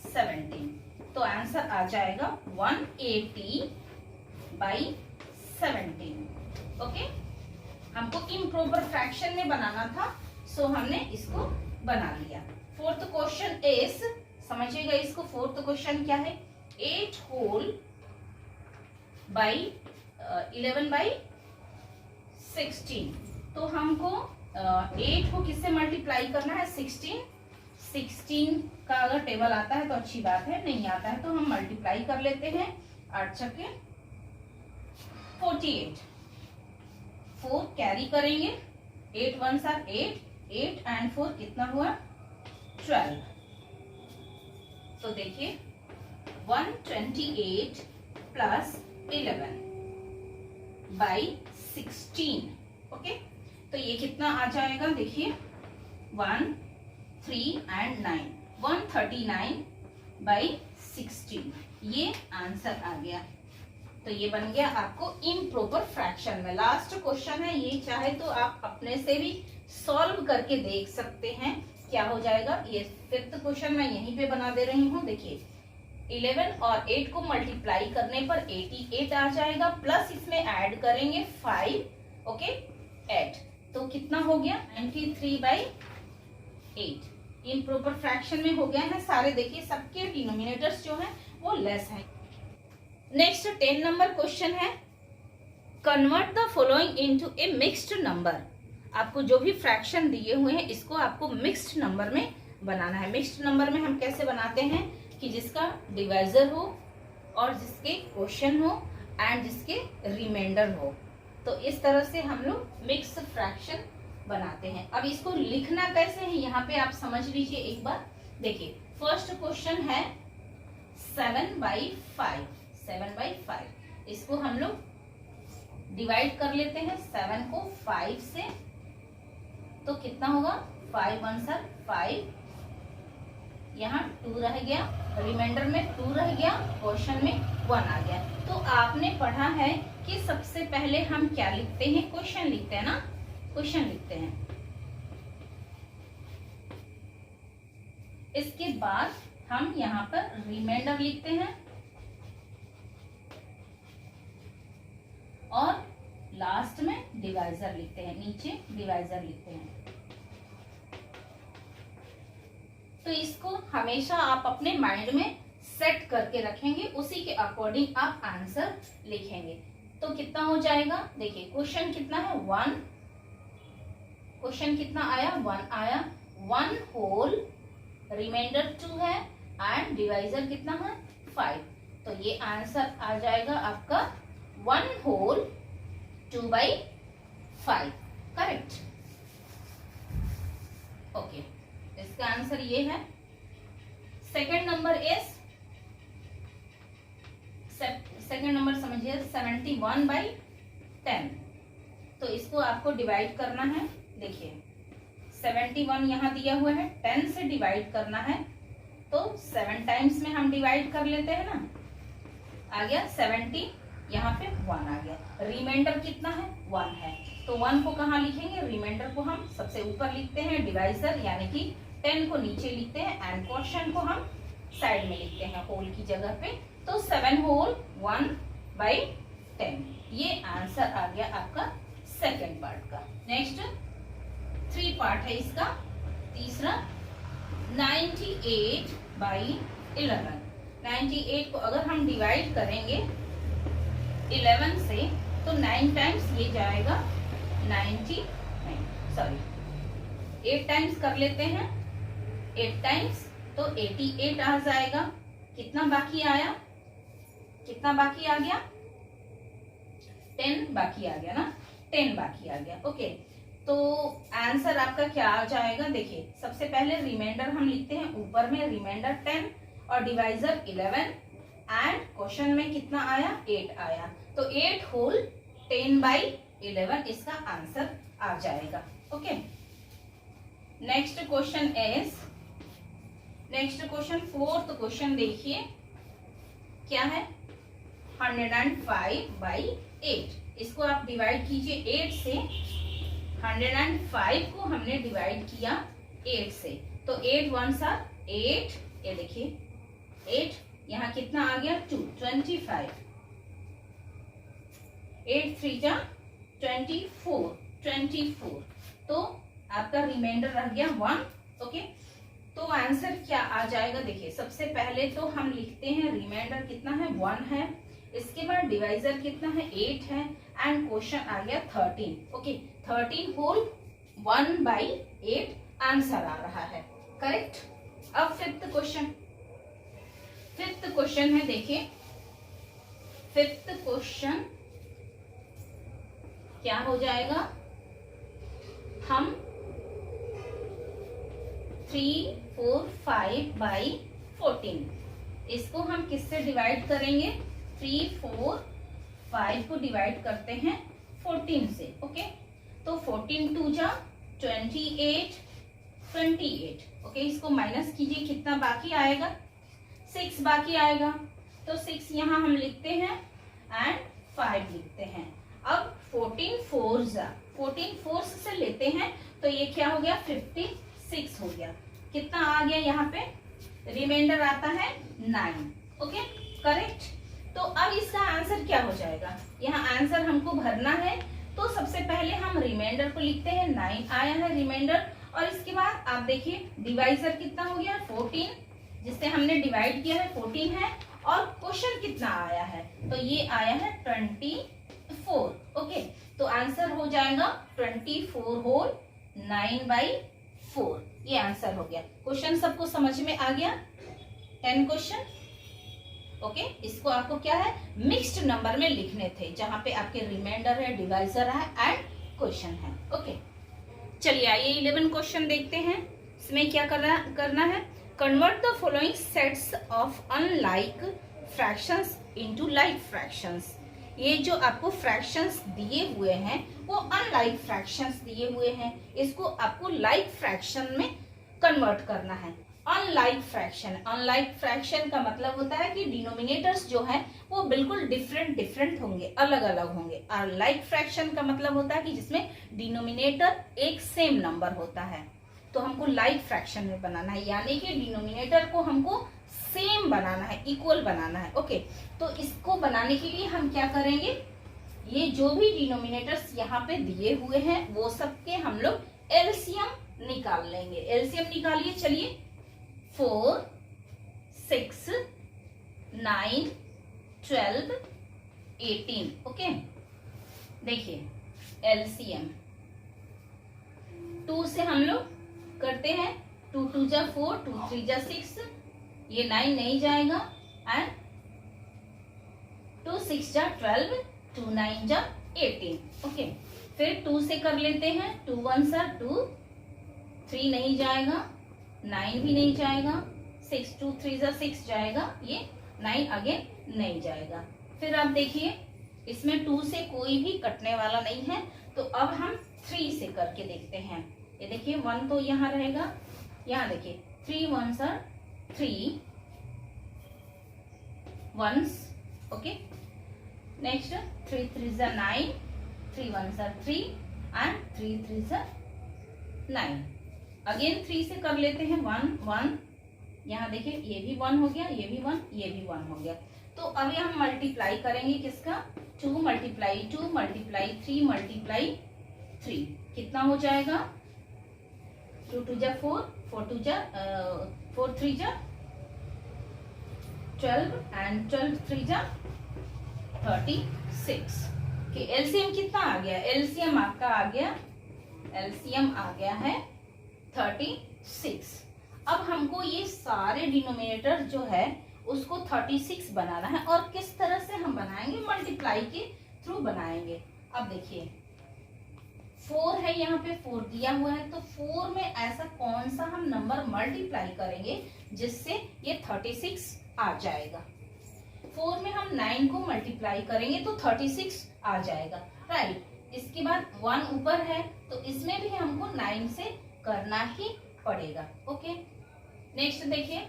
17। तो आंसर आ जाएगा 180/17। ओके, हमको इम्प्रॉपर फ्रैक्शन में बनाना था, सो हमने इसको बना लिया। फोर्थ क्वेश्चन इज, समझिएगा इसको, फोर्थ क्वेश्चन क्या है? 8/11/16। तो हमको 8 को किससे मल्टीप्लाई करना है? 16 का अगर टेबल आता है तो अच्छी बात है, नहीं आता है तो हम मल्टीप्लाई कर लेते हैं। 8 छक्के 48, 4 कैरी करेंगे, 8 1 8, 8 एंड 4 कितना हुआ? 12। तो देखिए 128 प्लस 11 बाई 16। ओके, तो ये कितना आ जाएगा? देखिए 1 3 एंड 9, 139 बाई 16, ये आंसर आ गया। तो ये बन गया आपको इम्प्रॉपर फ्रैक्शन में। लास्ट क्वेश्चन है ये, चाहे तो आप अपने से भी सॉल्व करके देख सकते हैं क्या हो जाएगा। ये 5th क्वेश्चन मैं यहीं पे बना दे रही हूँ। देखिए 11 और 8 को मल्टीप्लाई करने पर 88 आ जाएगा, प्लस इसमें ऐड करेंगे 5, ओके 8, तो कितना हो गया? 93 बाई 8। इम्प्रॉपर फ्रैक्शन में हो गया है सारे। देखिए सबके डिनोमिनेटर्स जो है वो लेस है। नेक्स्ट 10 नंबर क्वेश्चन है, convert the following into A mixed number. आपको जो भी फ्रैक्शन दिए हुए हैं इसको आपको मिक्स्ड नंबर में बनाना है। मिक्स्ड नंबर में हम कैसे बनाते हैं कि जिसका डिवाइजर हो और जिसके क्वोशिएंट हो एंड जिसके रिमाइंडर हो। तो इस तरह से हम लोग मिक्स फ्रैक्शन बनाते हैं। अब इसको लिखना कैसे है यहाँ पे आप समझ लीजिए एक बार। देखिए फर्स्ट क्वेश्चन है 7/5, 7/5। इसको हम लोग डिवाइड कर लेते हैं 7 को 5 से, तो कितना होगा? 5 1 5, यहाँ 2 रह गया, रिमाइंडर में 2 रह गया, क्वेश्चन में 1 आ गया। तो आपने पढ़ा है कि सबसे पहले हम क्या लिखते हैं? क्वेश्चन लिखते हैं ना, क्वेश्चन लिखते हैं। इसके बाद हम यहाँ पर रिमाइंडर लिखते हैं और लास्ट में डिवाइजर लिखते हैं, नीचे डिवाइजर लिखते हैं। तो इसको हमेशा आप अपने माइंड में सेट करके रखेंगे, उसी के अकॉर्डिंग आप आंसर लिखेंगे। तो कितना हो जाएगा? देखिए क्वेश्चन कितना है? 1, क्वेश्चन कितना आया? 1 आया, 1 होल, रिमाइंडर 2 है एंड डिवाइजर कितना है? 5। तो ये आंसर आ जाएगा आपका 1 होल 2/5, करेक्ट। ओके, इसका आंसर ये है। सेकंड नंबर समझिए 71/10। तो इसको आपको डिवाइड करना है। देखिए 71 यहाँ दिया हुआ है, 10 से डिवाइड करना है, तो 7 टाइम्स में हम डिवाइड कर लेते हैं ना, आ गया 70, यहाँ पे 1 आ गया। रिमाइंडर कितना है? 1 है, तो 1 को कहाँ लिखेंगे? रिमाइंडर को हम सबसे ऊपर लिखते हैं, डिवाइजर यानी कि 10 को नीचे लिखते हैं एंड क्वोशिएंट को हम साइड में लिखते हैं होल की जगह पे। तो 7 होल 1/10, ये आंसर आ गया आपका सेकंड पार्ट का। नेक्स्ट 3 पार्ट है इसका। तीसरा 98/11। 98 को अगर हम डिवाइड करेंगे 11 से तो 9 टाइम्स ये जाएगा 99, सॉरी 8 टाइम्स कर लेते हैं, 8 टाइम्स तो 88 आ जाएगा। कितना बाकी आया? कितना बाकी आ गया? 10 बाकी आ गया ना, 10 बाकी आ गया। ओके, तो आंसर आपका क्या आ जाएगा? देखिए सबसे पहले रिमाइंडर हम लिखते हैं ऊपर में, रिमाइंडर 10 और डिवाइजर 11 एंड क्वेश्चन में कितना आया? 8 आया, तो 8 होल 10/11 इसका आंसर आ जाएगा। Okay, next question is, next question 4th question देखिए क्या है? 105/8। इसको आप डिवाइड कीजिए 8 से। 105 को हमने डिवाइड किया 8 से, तो 8 1 8, ये देखिए 8, यहाँ कितना आ गया? 2, 25, 8 3 24, 24, तो आपका रिमाइंडर रह गया 1। ओके, तो आंसर क्या आ जाएगा? देखिए सबसे पहले तो हम लिखते हैं रिमाइंडर कितना है? 1 है, इसके बाद डिवाइजर कितना है? 8 है एंड क्वेश्चन आ गया 13। ओके, 13 होल 1/8 आंसर आ रहा है। करेक्ट। अब फिफ्थ क्वेश्चन है, देखिए फिफ्थ क्वेश्चन क्या हो जाएगा, हम 3, 4, 5/14 इसको हम किससे डिवाइड करेंगे, 3, 4, 5 को डिवाइड करते हैं 14 से। ओके, तो 14 2 जा 28, 28। ओके, इसको माइनस कीजिए, कितना बाकी आएगा, 6 बाकी आएगा। तो 6 यहाँ हम लिखते हैं एंड 5 लिखते हैं। अब 14 4 से लेते हैं तो ये क्या हो गया, 56 हो गया। कितना आ गया यहाँ पे, रिमाइंडर आता है 9। Okay, correct. तो अब इसका आंसर क्या हो जाएगा, यहाँ आंसर हमको भरना है। तो सबसे पहले हम रिमाइंडर को लिखते हैं, 9 आया है रिमाइंडर। और इसके बाद आप देखिए डिवाइजर कितना हो गया, 14, जिससे हमने डिवाइड किया है 14 है। और क्वेश्चन कितना आया है, तो ये आया है 24। ओके, तो आंसर हो जाएगा 24 होल 9/4। ये आंसर हो गया। क्वेश्चन सबको समझ में आ गया, 10 क्वेश्चन। ओके, इसको आपको क्या है, मिक्स्ड नंबर में लिखने थे, जहां पे आपके रिमाइंडर है, डिवाइजर है एंड क्वेश्चन है। ओके, चलिए आइए 11 क्वेश्चन देखते हैं। इसमें क्या करना है, convert the following sets of unlike fractions into like fractions. ये जो आपको फ्रैक्शंस दिए हुए हैं वो अनलाइक फ्रैक्शंस दिए हुए हैं, इसको आपको लाइक फ्रैक्शन में कन्वर्ट करना है। अनलाइक फ्रैक्शन का मतलब होता है कि डिनोमिनेटर्स जो है वो बिल्कुल डिफरेंट होंगे, अलग अलग होंगे। और लाइक फ्रैक्शन का मतलब होता है कि जिसमें डिनोमिनेटर एक सेम नंबर होता है। तो हमको लाइक फ्रैक्शन में बनाना है, यानी कि डिनोमिनेटर को हमको सेम बनाना है, इक्वल बनाना है। ओके, तो इसको बनाने के लिए हम क्या करेंगे, ये जो भी डिनोमिनेटर्स यहाँ पे दिए हुए हैं वो सबके हम लोग एलसीएम निकाल लेंगे। एलसीएम निकालिए, चलिए। 4, 6, 9, 12, 18। ओके, देखिए एलसीएम 2 से हम लोग करते हैं, 2 2 जा 4, 2 3 जा 6, ये 9 नहीं जाएगा, एंड 2 6 जा 12, 2 9 जा 18। ओके, फिर 2 से कर लेते हैं, 2 1 जा 2, 3 नहीं जाएगा, 9 भी नहीं जाएगा, 6 2 3 जा 6 जाएगा, ये 9 अगेन नहीं जाएगा। फिर आप देखिए इसमें 2 से कोई भी कटने वाला नहीं है, तो अब हम 3 से करके देखते हैं। ये देखिए 1 तो यहाँ रहेगा, यहाँ देखिए 3 1s are 3 ones। Okay, next 3 3s are 9, 3 1s are 3 and 3 3s are 9। Again 3 से कर लेते हैं, 1 1, यहाँ देखिए ये भी 1 हो गया, ये भी 1, ये भी 1 हो गया। तो अभी हम मल्टीप्लाई करेंगे किसका, 2 × 2 × 3 × 3, कितना हो जाएगा, 2 2 जा 4, 4 3 जा 12 and 12 3 जा 36। कि एलसीएम कितना आ गया, एलसीएम आपका आ गया, एलसीएम आ गया है 36। अब हमको ये सारे डिनोमिनेटर जो है उसको 36 बनाना है, और किस तरह से हम बनाएंगे, मल्टीप्लाई के थ्रू बनाएंगे। अब देखिए 4 है, यहाँ पे 4 दिया हुआ है, तो 4 में ऐसा कौन सा हम नंबर मल्टीप्लाई करेंगे जिससे ये 36 आ जाएगा। 4 में हम 9 को मल्टीप्लाई करेंगे तो 36 आ जाएगा, राइट। इसके बाद 1 ऊपर है, तो इसमें भी हमको 9 से करना ही पड़ेगा। ओके, नेक्स्ट देखिए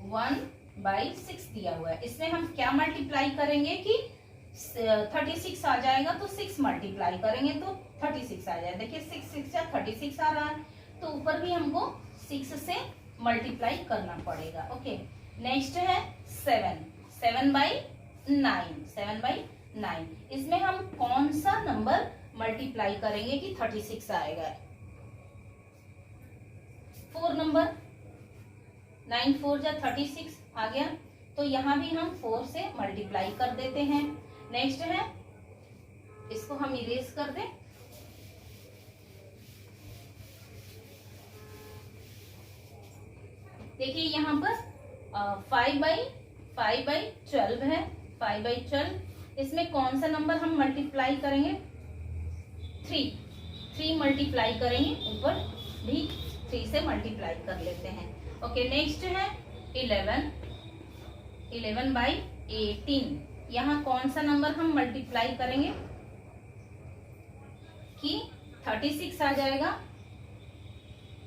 1/6 दिया हुआ है, इसमें हम क्या मल्टीप्लाई करेंगे कि 36 आ जाएगा, तो 6 मल्टीप्लाई करेंगे तो 36 आ जाएगा। देखिए 6 6 जा 36 आ रहा है, तो ऊपर भी हमको 6 से मल्टीप्लाई करना पड़ेगा। ओके, नेक्स्ट है 7/9, इसमें हम कौन सा नंबर मल्टीप्लाई करेंगे कि 36 आएगा, 4 नंबर, 9 4 जा 36 आ गया, तो यहाँ भी हम 4 से मल्टीप्लाई कर देते हैं। नेक्स्ट है, इसको हम इरेज कर दें, देखिए यहाँ पर 5/12 है, 5/12। इसमें कौन सा नंबर हम मल्टीप्लाई करेंगे? 3 मल्टीप्लाई करेंगे, ऊपर भी 3 से मल्टीप्लाई कर लेते हैं। ओके, नेक्स्ट है 11/18। यहाँ कौन सा नंबर हम मल्टीप्लाई करेंगे कि 36 आ जाएगा,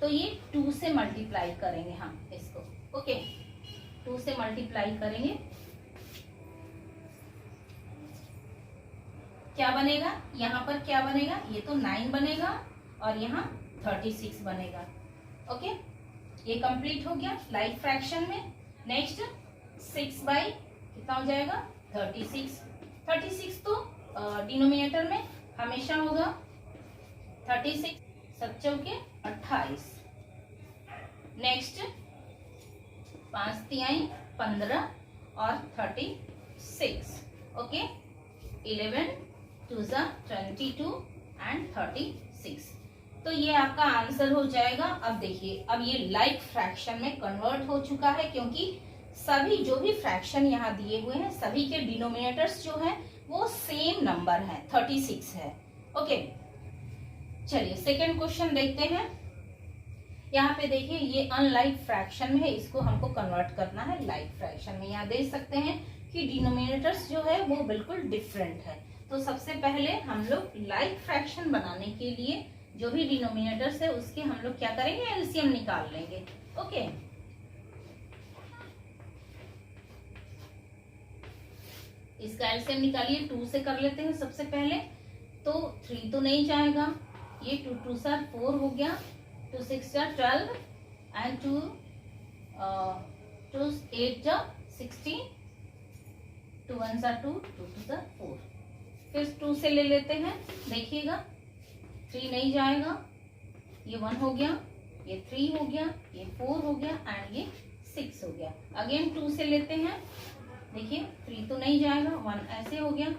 तो ये 2 से मल्टीप्लाई करेंगे हम इसको। ओके, 2 से मल्टीप्लाई करेंगे, क्या बनेगा? यहाँ पर क्या बनेगा? ये तो 9 बनेगा और यहाँ 36 बनेगा। ओके, ये कंप्लीट हो गया लाइक फ्रैक्शन में। नेक्स्ट 6 कितना हो जाएगा? 36। 36 तो डिनोमिनेटर में हमेशा होगा। 36 7 चौके 28। नेक्स्ट 5 तिहाई 15 और 36। Okay, 11 2 22 and 36। तो ये आपका आंसर हो जाएगा। अब देखिए, अब ये लाइक फ्रैक्शन में कन्वर्ट हो चुका है, क्योंकि सभी जो भी फ्रैक्शन यहाँ दिए हुए हैं सभी के डिनोमिनेटर्स जो है वो सेम नंबर है, 36 है। ओके, चलिए सेकेंड क्वेश्चन देखते हैं। यहाँ पे देखिए, ये अनलाइक फ्रैक्शन में है, इसको हमको कन्वर्ट करना है लाइक फ्रैक्शन में। यहाँ देख सकते हैं कि डिनोमिनेटर्स जो है वो बिल्कुल डिफरेंट है। तो सबसे पहले हम लोग लाइक फ्रैक्शन बनाने के लिए जो भी डिनोमिनेटर्स है उसके हम लोग क्या करेंगे? एलसीएम निकाल लेंगे। ओके, इसका एलसीएम निकालिए। 2 से कर लेते हैं सबसे पहले। तो 3 तो नहीं जाएगा, ये 2 2 4 हो गया, 2 6 12 एंड 2 8 16, 2 1 2 2 2 4। फिर 2 से ले लेते हैं, देखिएगा 3 नहीं जाएगा, ये 1 हो गया, ये 3 हो गया, ये 4 हो गया एंड ये 6 हो गया। अगेन 2 से लेते हैं, देखिए 3 तो नहीं जाएगा, 1 ऐसे हो गया,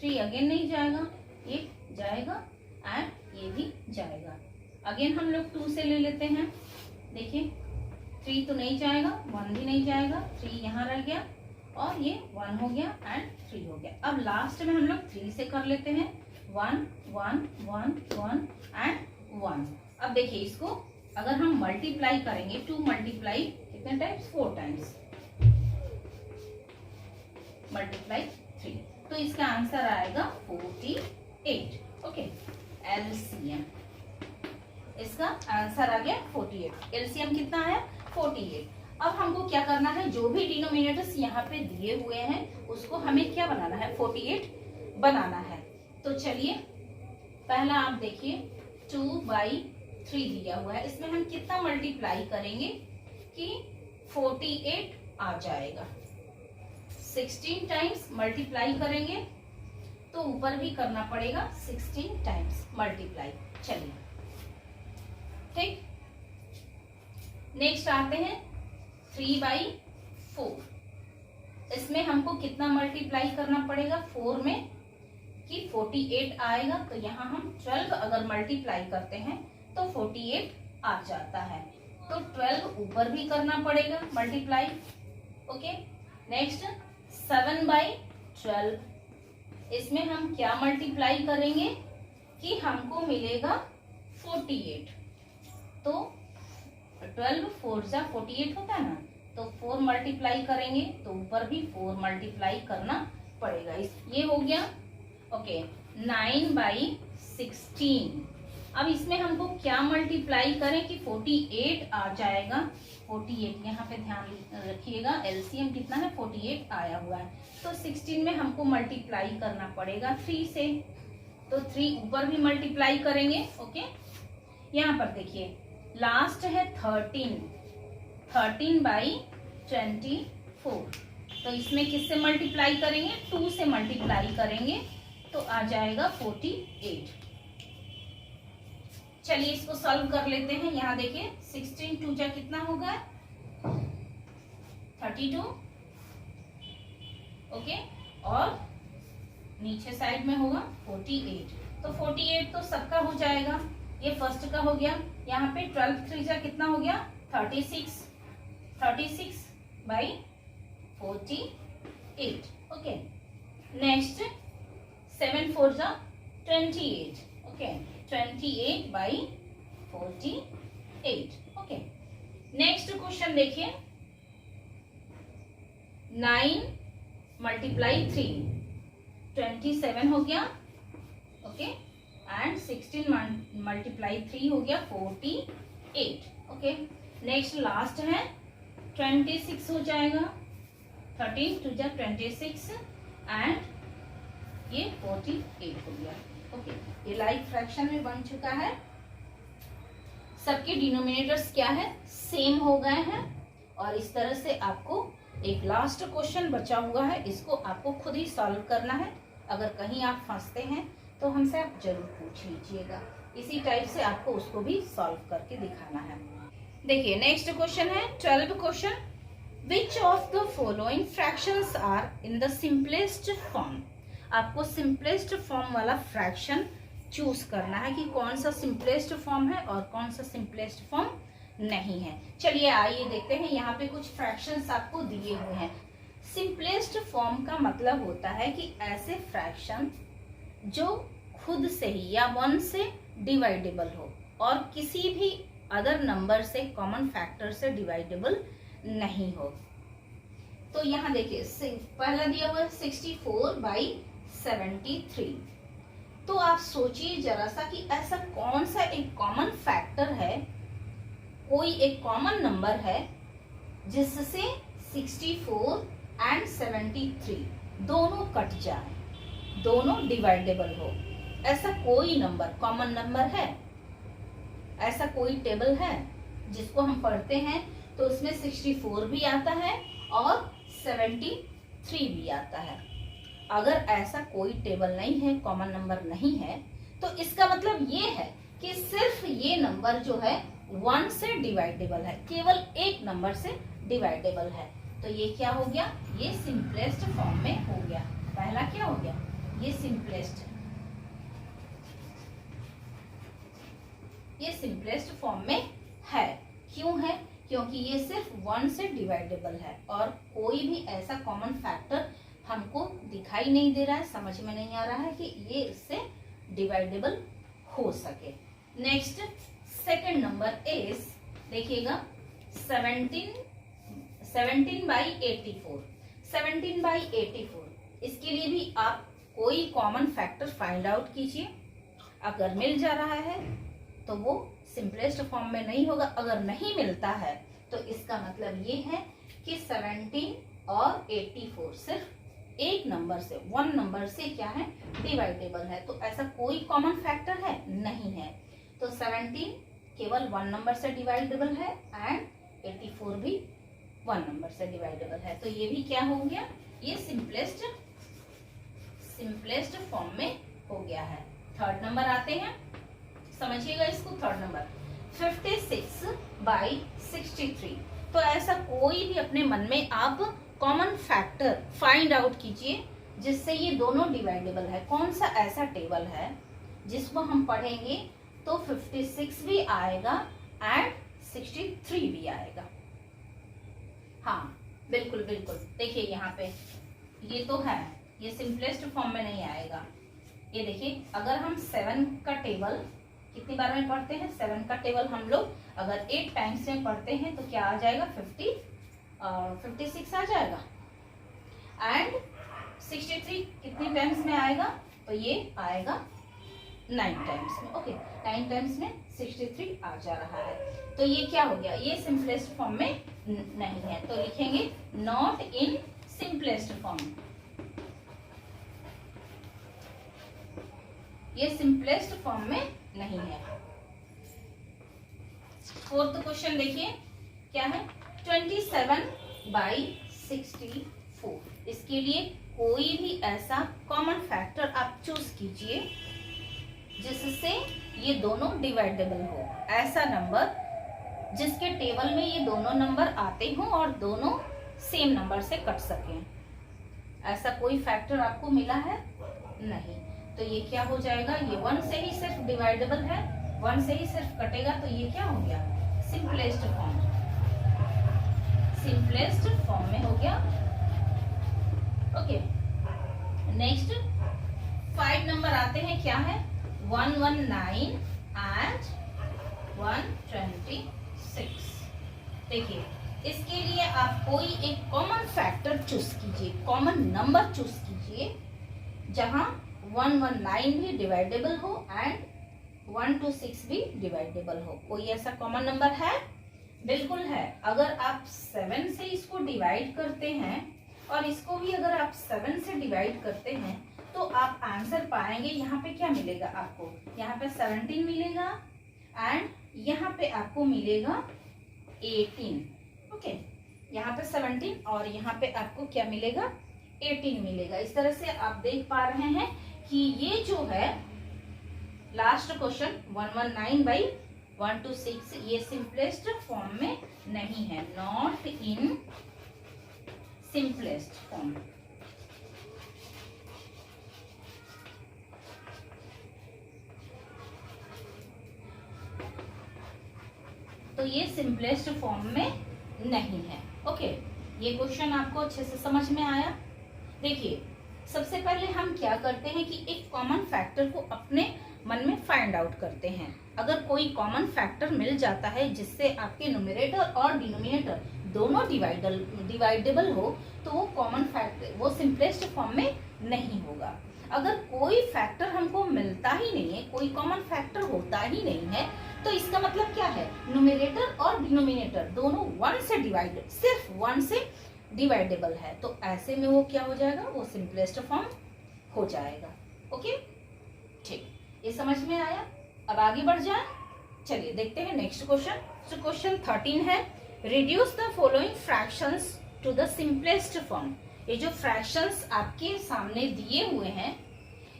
3 अगेन नहीं जाएगा, ये जाएगा एंड ये भी जाएगा। अगेन हम लोग 2 से ले लेते हैं, देखिए 3 तो नहीं जाएगा, 1 भी नहीं जाएगा, 3 यहाँ रह गया और ये 1 हो गया एंड 3 हो गया। अब लास्ट में हम लोग 3 से कर लेते हैं, 1 1 1 1 एंड 1। अब देखिए, इसको अगर हम मल्टीप्लाई करेंगे, 2 मल्टीप्लाई कितने टाइम्स? 4 टाइम्स, मल्टीप्लाई 3, तो इसका आंसर आएगा 48। ओके, एलसीएम, इसका आंसर आ गया 48। एलसीएम कितना है? 48। अब हमको क्या करना है? जो भी डिनोमिनेटर्स यहाँ पे दिए हुए हैं उसको हमें क्या बनाना है? 48 बनाना है। तो चलिए, पहला आप देखिए 2/3 दिया हुआ है, इसमें हम कितना मल्टीप्लाई करेंगे कि 48 आ जाएगा। 16 टाइम्स मल्टीप्लाई करेंगे तो ऊपर भी करना पड़ेगा 16 टाइम्स मल्टीप्लाई। चलिए, ठीक। नेक्स्ट आते हैं 3/4। इसमें हमको कितना मल्टीप्लाई करना पड़ेगा 4 में कि 48 आएगा। तो यहाँ हम 12 अगर मल्टीप्लाई करते हैं तो 48 आ जाता है, तो 12 ऊपर भी करना पड़ेगा मल्टीप्लाई। Okay, next 7/12। इसमें हम क्या मल्टीप्लाई करेंगे कि हमको मिलेगा 48। तो 12 4 48 होता है ना, तो 4 मल्टीप्लाई करेंगे तो ऊपर भी 4 मल्टीप्लाई करना पड़ेगा। ये हो गया। ओके, 9/16। अब इसमें हमको क्या मल्टीप्लाई करें कि 48 आ जाएगा। 48 यहाँ पे ध्यान रखिएगा, एलसीएम कितना है? 48 आया हुआ है। तो 16 में हमको मल्टीप्लाई करना पड़ेगा 3 से, तो 3 ऊपर भी मल्टीप्लाई करेंगे। ओके, यहाँ पर देखिए लास्ट है 13। 13/24। तो इसमें किससे मल्टीप्लाई करेंगे? 2 से मल्टीप्लाई करेंगे तो आ जाएगा 48। चलिए इसको सॉल्व कर लेते हैं। यहाँ देखिए 16 2 जा कितना होगा? 32। ओके, और नीचे साइड में होगा 48। तो 48 तो सबका हो जाएगा, ये फर्स्ट का हो गया। यहाँ पे 12 3 जा कितना हो गया? 36। 36/48. ओके, नेक्स्ट 7 4 जा 28. ओके, 28/48. ओके, नेक्स्ट क्वेश्चन देखिए, 9 × 3 27 हो गया. ओके, एंड 16 × 3 हो गया 48. ओके, नेक्स्ट लास्ट है 26 हो जाएगा. 13 2 जा 26 एंड ये 48 हो गया. ओके, ये लाइक फ्रैक्शन में बन चुका है. सबके डिनोमिनेटर्स क्या है, सेम हो गए हैं. और इस तरह से आपको एक लास्ट क्वेश्चन बचा हुआ है, इसको आपको खुद ही सॉल्व करना है. अगर कहीं आप फंसते हैं तो हमसे आप जरूर पूछ लीजिएगा. इसी टाइप से आपको उसको भी सॉल्व करके दिखाना है. देखिए, नेक्स्ट क्वेश्चन है 12 question. Which of the following fractions are in the simplest form. आपको सिंपलेस्ट फॉर्म वाला फ्रैक्शन चूज करना है कि कौन सा सिंपलेस्ट फॉर्म है और कौन सा सिंपलेस्ट फॉर्म नहीं है. चलिए आइए देखते हैं. यहाँ पे कुछ फ्रैक्शंस आपको दिए हुए हैं. सिंपलेस्ट फॉर्म का मतलब होता है कि ऐसे फ्रैक्शन जो खुद से ही या 1 से डिवाइडेबल हो और किसी भी अदर नंबर से, कॉमन फैक्टर से डिवाइडेबल नहीं हो. तो यहाँ देखिए, पहला दिया हुआ है 64/73. तो आप सोचिए जरा सा कि ऐसा कौन सा एक कॉमन फैक्टर है, कोई एक कॉमन नंबर है जिससे 64 एंड 73 दोनों कट जाए, दोनों डिवाइडेबल हो. ऐसा कोई नंबर, कॉमन नंबर है? ऐसा कोई टेबल है जिसको हम पढ़ते हैं तो उसमें 64 भी आता है और 73 भी आता है? अगर ऐसा कोई टेबल नहीं है, कॉमन नंबर नहीं है, तो इसका मतलब ये है कि सिर्फ ये नंबर जो है 1 से डिवाइडेबल है, केवल एक नंबर से डिवाइडेबल है. तो ये क्या हो गया, ये सिंपलेस्ट फॉर्म में हो गया. पहला क्या हो गया, ये सिंपलेस्ट फॉर्म में है. क्यों है? क्योंकि ये सिर्फ 1 से डिवाइडेबल है और कोई भी ऐसा कॉमन फैक्टर हमको दिखाई नहीं दे रहा है, समझ में नहीं आ रहा है कि ये इससे डिवाइडेबल हो सके. नेक्स्ट सेकंड नंबर इज, देखिएगा 17/84. 17/84 इसके लिए भी आप कोई कॉमन फैक्टर फाइंड आउट कीजिए. अगर मिल जा रहा है तो वो सिंपलेस्ट फॉर्म में नहीं होगा. अगर नहीं मिलता है तो इसका मतलब ये है कि 17 और 84 सिर्फ एक नंबर से, 1 नंबर से क्या है, डिवाइडेबल है. तो ऐसा कोई कॉमन फैक्टर है? नहीं है. तो 17 केवल 1 नंबर से डिवाइडेबल है एंड 84 भी 1 नंबर से डिवाइडेबल है. तो ये भी क्या हो गया, ये सिंपलेस्ट फॉर्म में हो गया है. थर्ड नंबर आते हैं, समझिएगा इसको. Third number 56/63. तो ऐसा कोई भी अपने मन में आप कॉमन फैक्टर फाइंड आउट कीजिए जिससे ये दोनों डिवाइडेबल है. कौन सा ऐसा टेबल है जिसको हम पढ़ेंगे तो 56 भी आएगा एंड 63 भी आएगा. हाँ, बिल्कुल बिल्कुल. देखिए यहाँ पे ये तो है, ये सिंपलेस्ट फॉर्म में नहीं आएगा. ये देखिए, अगर हम 7 का टेबल कितनी बार में पढ़ते हैं, 7 का टेबल हम लोग अगर 8 टाइम्स में पढ़ते हैं तो क्या आ जाएगा, 56 आ जाएगा. एंड 63 कितनी टाइम्स में आएगा, तो ये आएगा 9 टाइम्स में. ओके, 9 टाइम्स में 63 आ जा रहा है. तो ये क्या हो गया, ये सिंपलेस्ट फॉर्म में नहीं है. तो लिखेंगे नॉट इन सिंपलेस्ट फॉर्म. ये सिंपलेस्ट फॉर्म में नहीं है. फोर्थ क्वेश्चन देखिए क्या है, 27/64. इसके लिए कोई भी ऐसा कॉमन फैक्टर आप चूज कीजिए जिससे ये दोनों डिवाइडेबल हो. ऐसा नंबर जिसके टेबल में ये दोनों नंबर आते हो और दोनों सेम नंबर से कट सकें. ऐसा कोई फैक्टर आपको मिला है? नहीं. तो ये क्या हो जाएगा, ये 1 से ही सिर्फ डिवाइडेबल है, 1 से ही सिर्फ कटेगा. तो ये क्या हो गया, सिंपलेस्ट फॉर्म. सिंपलेस्ट फॉर्म में हो गया। ओके, नेक्स्ट 5 नंबर आते हैं, क्या है 119 एंड 126। देखिए इसके लिए आप कोई एक कॉमन फैक्टर चूज कीजिए, कॉमन नंबर चूज कीजिए जहां 119 भी डिवाइडेबल हो एंड 126 भी डिवाइडेबल हो। कोई ऐसा कॉमन नंबर है? बिल्कुल है। अगर आप 7 से इसको डिवाइड करते हैं और इसको भी अगर आप 7 से डिवाइड करते हैं तो आप आंसर पाएंगे। यहाँ पे क्या मिलेगा आपको? यहाँ पे 17 मिलेगा एंड यहाँ पे आपको मिलेगा 18। ओके, यहाँ पे 17 और यहाँ पे आपको क्या मिलेगा? 18 मिलेगा। इस तरह से आप देख पा रहे हैं कि ये जो है लास्ट क्वेश्चन 119/126 ये सिंपलेस्ट फॉर्म में नहीं है, नॉट इन सिंपलेस्ट फॉर्म। तो ये सिंपलेस्ट फॉर्म में नहीं है। ओके, ये क्वेश्चन आपको अच्छे से समझ में आया? देखिए सबसे पहले हम क्या करते हैं कि एक कॉमन फैक्टर को अपने मन में फाइंड आउट करते हैं। अगर कोई कॉमन फैक्टर मिल जाता है जिससे आपके न्यूमरेटर और डिनोमिनेटर दोनों डिवाइडेबल हो तो वो कॉमन फैक्टर, वो सिंपलेस्ट फॉर्म में नहीं होगा। अगर कोई फैक्टर हमको मिलता ही नहीं है, कोई कॉमन फैक्टर होता ही नहीं है, तो इसका मतलब क्या है? न्यूमरेटर और डिनोमिनेटर दोनों 1 से डिवाइडेड, सिर्फ 1 से डिवाइडेबल है, तो ऐसे में वो क्या हो जाएगा? वो सिंपलेस्ट फॉर्म हो जाएगा। ओके, ठीक, ये समझ में आया? अब आगे बढ़ जाए, चलिए देखते हैं नेक्स्ट क्वेश्चन। तो क्वेश्चन 13 है, reduce the following fractions to the simplest form. ये जो फ्रैक्शंस आपके सामने दिए हुए हैं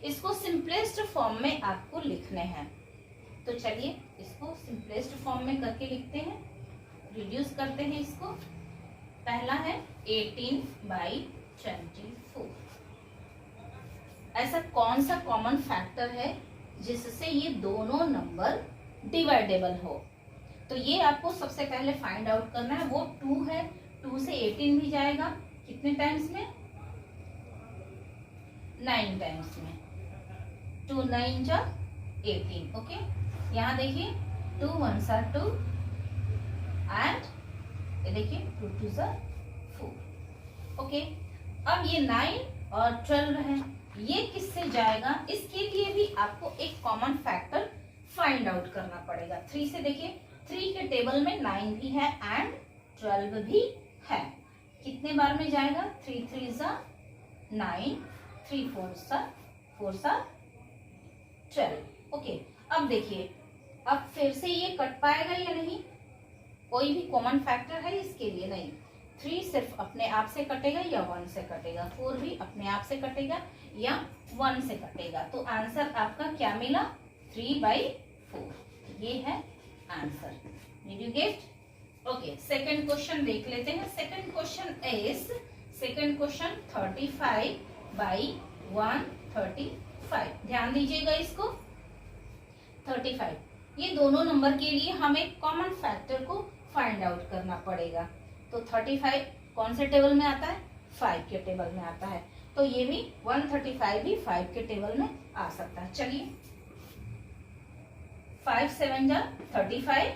इसको सिंपलेस्ट फॉर्म में आपको लिखने हैं। तो चलिए इसको सिंपलेस्ट फॉर्म में करके लिखते हैं, रिड्यूस करते हैं इसको। पहला है 18/24। ऐसा कौन सा कॉमन फैक्टर है जिससे ये दोनों नंबर डिवाइडेबल हो? तो ये आपको सबसे पहले फाइंड आउट करना है। वो 2 है, 2 से 18 भी जाएगा कितने टाइम्स में? 9 टाइम्स में। 2 9 जा 18। ओके, यहाँ देखिए 2 1 are 2 एंड ये देखिए 2 2 are 4। ओके, अब ये 9 और 12 है, ये किससे जाएगा? इसके लिए भी आपको एक कॉमन फैक्टर फाइंड आउट करना पड़ेगा। 3 से देखिए, 3 के टेबल में 9 भी है एंड 12 भी है। कितने बार में जाएगा? 3 3 are 9, 3 4 are 12। ओके, अब देखिए, अब फिर से ये कट पाएगा या नहीं? कोई भी कॉमन फैक्टर है इसके लिए? नहीं। 3 सिर्फ अपने आप से कटेगा या 1 से कटेगा? 4 भी अपने आप से कटेगा या 1 से कटेगा? तो आंसर आपका क्या मिला? 3/4। ये है answer. Did you get? Okay, second question देख लेते हैं। Second question is 35/135। ध्यान दीजिएगा इसको। 35, ये दोनों नंबर के लिए हमें कॉमन फैक्टर को फाइंड आउट करना पड़ेगा। तो 35 कौन से टेबल में आता है? 5 के टेबल में आता है। तो ये भी 135 भी 5 के टेबल में आ सकता है। चलिए, 5 7 जा 35,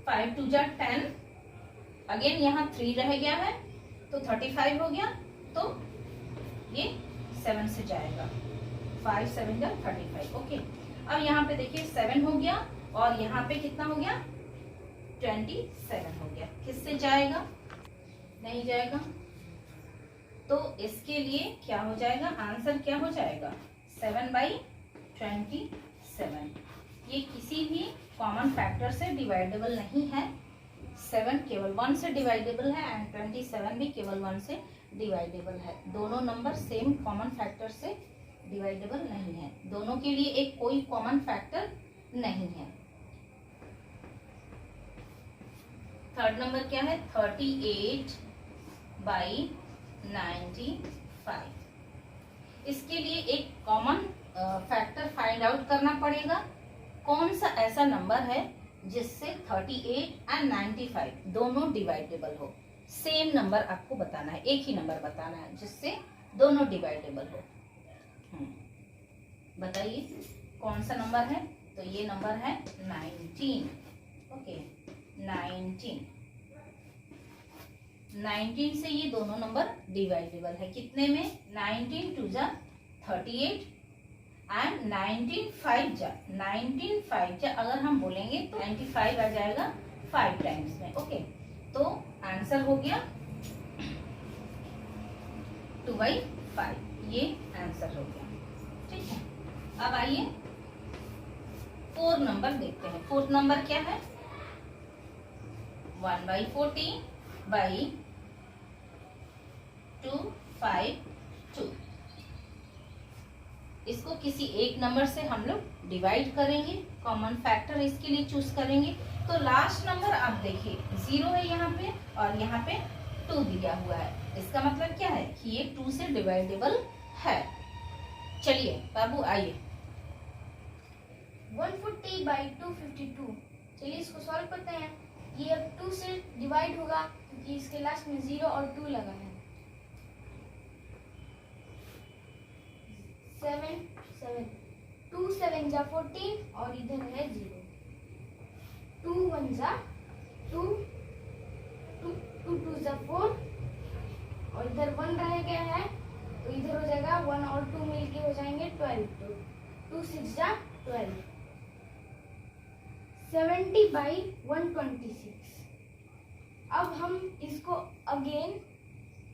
5 2 जा 10, अगेन यहाँ 3 रह गया है तो 35 हो गया, तो ये 7 से जाएगा। 5 7 जा 35। ओके, अब यहाँ पे देखिए 7 हो गया और यहाँ पे कितना हो गया? 27 हो गया। किससे जाएगा? नहीं जाएगा। तो इसके लिए क्या हो जाएगा? आंसर क्या हो जाएगा? 7/27। ये किसी भी कॉमन फैक्टर से डिवाइडेबल नहीं है। 7 केवल 1 से डिवाइडेबल है एंड 27 भी केवल 1 से डिवाइडेबल है। दोनों नंबर सेम कॉमन फैक्टर से डिवाइडेबल नहीं है। दोनों के लिए एक कोई कॉमन फैक्टर नहीं है। थर्ड नंबर क्या है? 38/95। इसके लिए एक कॉमन फैक्टर फाइंड आउट करना पड़ेगा। कौन सा ऐसा नंबर है जिससे 38 एंड 95 दोनों डिवाइडेबल हो? सेम नंबर आपको बताना है, एक ही नंबर बताना है जिससे दोनों डिवाइडेबल हो। बताइए कौन सा नंबर है? तो ये नंबर है 19। ओके 19 से ये दोनों नंबर डिवाइडेबल है। कितने में? 19 2 जा 38 एंड 19 5 जा अगर हम बोलेंगे तो 95 आ जाएगा 5 टाइम्स में। ओके तो आंसर हो गया 2/5, ये आंसर हो गया। ठीक है, अब आइए 4 नंबर देखते हैं। 4th नंबर क्या है? 1/40/252। इसको किसी एक नंबर से हम लोग डिवाइड करेंगे, कॉमन फैक्टर इसके लिए चूज करेंगे। तो लास्ट नंबर आप देखिए 0 है यहाँ पे और यहाँ पे 2 दिया हुआ है। इसका मतलब क्या है कि ये 2 से डिवाइडेबल है। चलिए बाबू आइए 140/252। चलिए इसको सॉल्व करते हैं। ये अब 2 से डिवाइड होगा क्योंकि इसके लास्ट में 0 और 2 लगा है। 2 7 जा 14 और इधर है 0। 2 1 जा 2, 2 2 जा 4 और इधर 1 रह गया है तो इधर हो जाएगा 1 और 2 मिलके हो जाएंगे 12। 2 6 जा 12। 70/126। अब हम इसको अगेन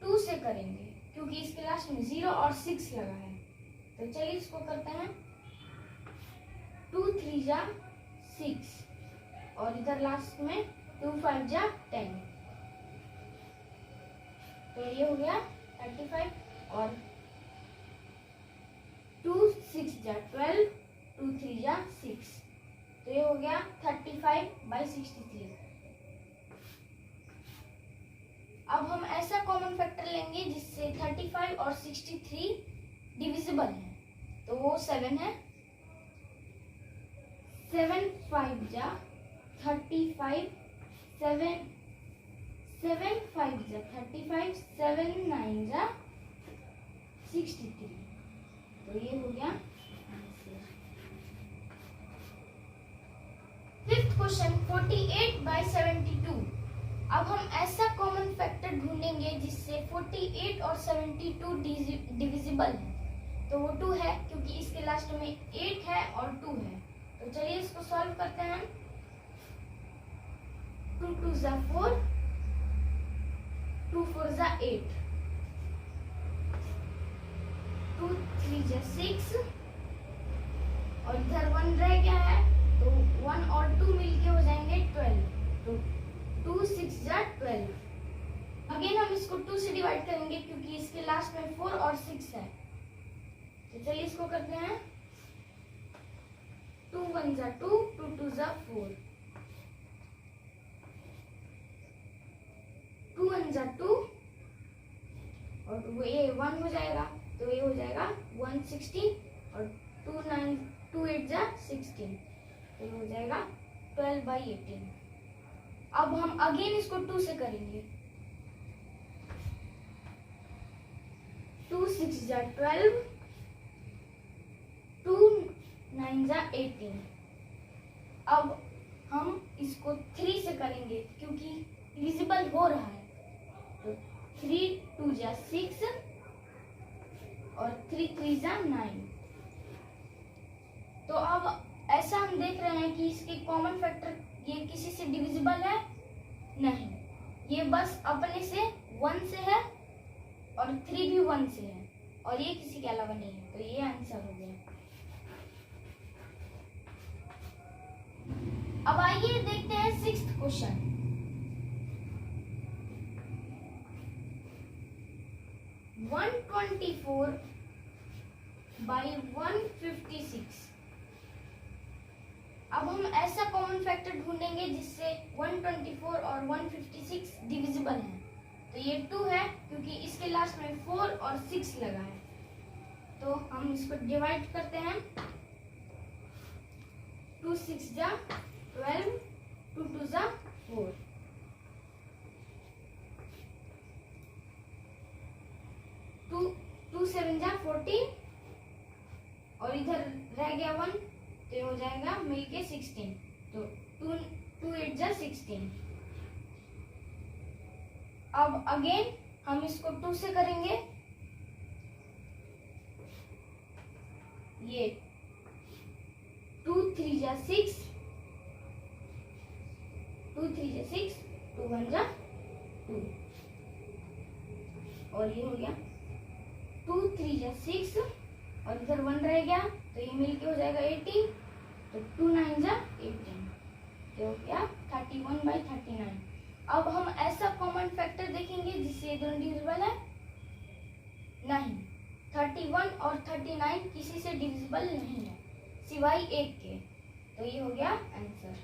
2 से करेंगे क्योंकि इसके लास्ट में 0 और 6 लगा है। तो चलिए इसको करते हैं। 2 3 जा 6 और इधर लास्ट में 2 5 जा 10। तो ये हो गया 35 और 2 6 जा 12, 2 3 जा 6 तो ये हो गया 35/63। अब हम ऐसा कॉमन फैक्टर लेंगे जिससे 35 और 63 डिविजिबल है। तो वो 7 है। 7 5 जा 35, 7 5 जा 35, 7 9 जा 63। तो ये हो गया आंसर। 5th question 48/72। अब हम ऐसा कॉमन फैक्टर ढूंढेंगे जिससे 48 और 72 डिविजिबल है। तो वो 2 है क्योंकि इसके लास्ट में 8 है और 2 है। तो चलिए इसको सॉल्व करते हैं। 2 2 जा 4, 2 4 जा 8, 2 3 जा 6 और इधर 1 रह गया है तो 1 और 2 मिलके हो जाएंगे 12। तो 2 6 जा 12। अगेन हम इसको 2 से डिवाइड करेंगे क्योंकि इसके लास्ट में 4 और 6 है। तो चलिए इसको करते हैं। 2 1 जा 2, 2 2 जा 4, 2 1 जा 2 और ये 1 हो जाएगा तो ये हो जाएगा 116 और 2 8 जा 16 तो ये हो जाएगा 12/18। अब हम अगेन इसको 2 से करेंगे। 2 6 जा 12, 2 9 जा 18। अब हम इसको 3 से करेंगे क्योंकि डिविजिबल हो रहा है। तो 3 2 जा 6 और 3 3 जा 9। तो अब ऐसा हम देख रहे हैं कि इसके कॉमन फैक्टर ये किसी से डिविजिबल है नहीं, ये बस अपने से 1 से है और 3 भी 1 से है और ये किसी के अलावा नहीं है। तो ये आंसर हो गया। अब आइए देखते हैं 6th क्वेश्चन। 124/156। अब हम ऐसा कॉमन फैक्टर ढूंढेंगे जिससे 124 और 156 डिविजिबल है। तो ये 2 है क्योंकि इसके लास्ट में 4 और 6 लगा है। तो हम इसको डिवाइड करते हैं। 2 6 जा 12, 2 2 जा 4, 7 जा 14 और इधर रह गया 1, तो ये हो जाएगा मिलके 16। तो 2 8 जा 16। अब अगेन हम इसको 2 से करेंगे। ये 2 3 जा 6, 2 3 जा 6, 2 1 जा 2, और ये हो गया 2 3 जा 6 और इधर 1 रह गया, तो ये मिलके हो जाएगा 18। तो 2 9 जा 18, तो हो गया 31/39। अब हम ऐसा कॉमन फैक्टर देखेंगे जिससे ये दोनों डिविजिबल है। नहीं, 31 और 39 किसी से डिविजिबल नहीं है सिवाय एक के। तो ये हो गया आंसर।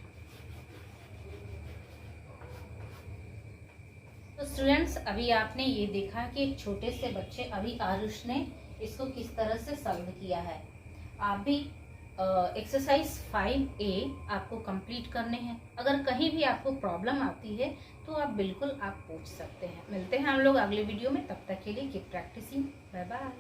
तो स्टूडेंट्स, अभी आपने ये देखा कि एक छोटे से बच्चे अभी आरुष ने इसको किस तरह से सॉल्व किया है। आप भी एक्सरसाइज 5A आपको कंप्लीट करने हैं। अगर कहीं भी आपको प्रॉब्लम आती है तो आप बिल्कुल पूछ सकते हैं। मिलते हैं हम लोग अगले वीडियो में, तब तक के लिए कीप प्रैक्टिसिंग। Bye bye.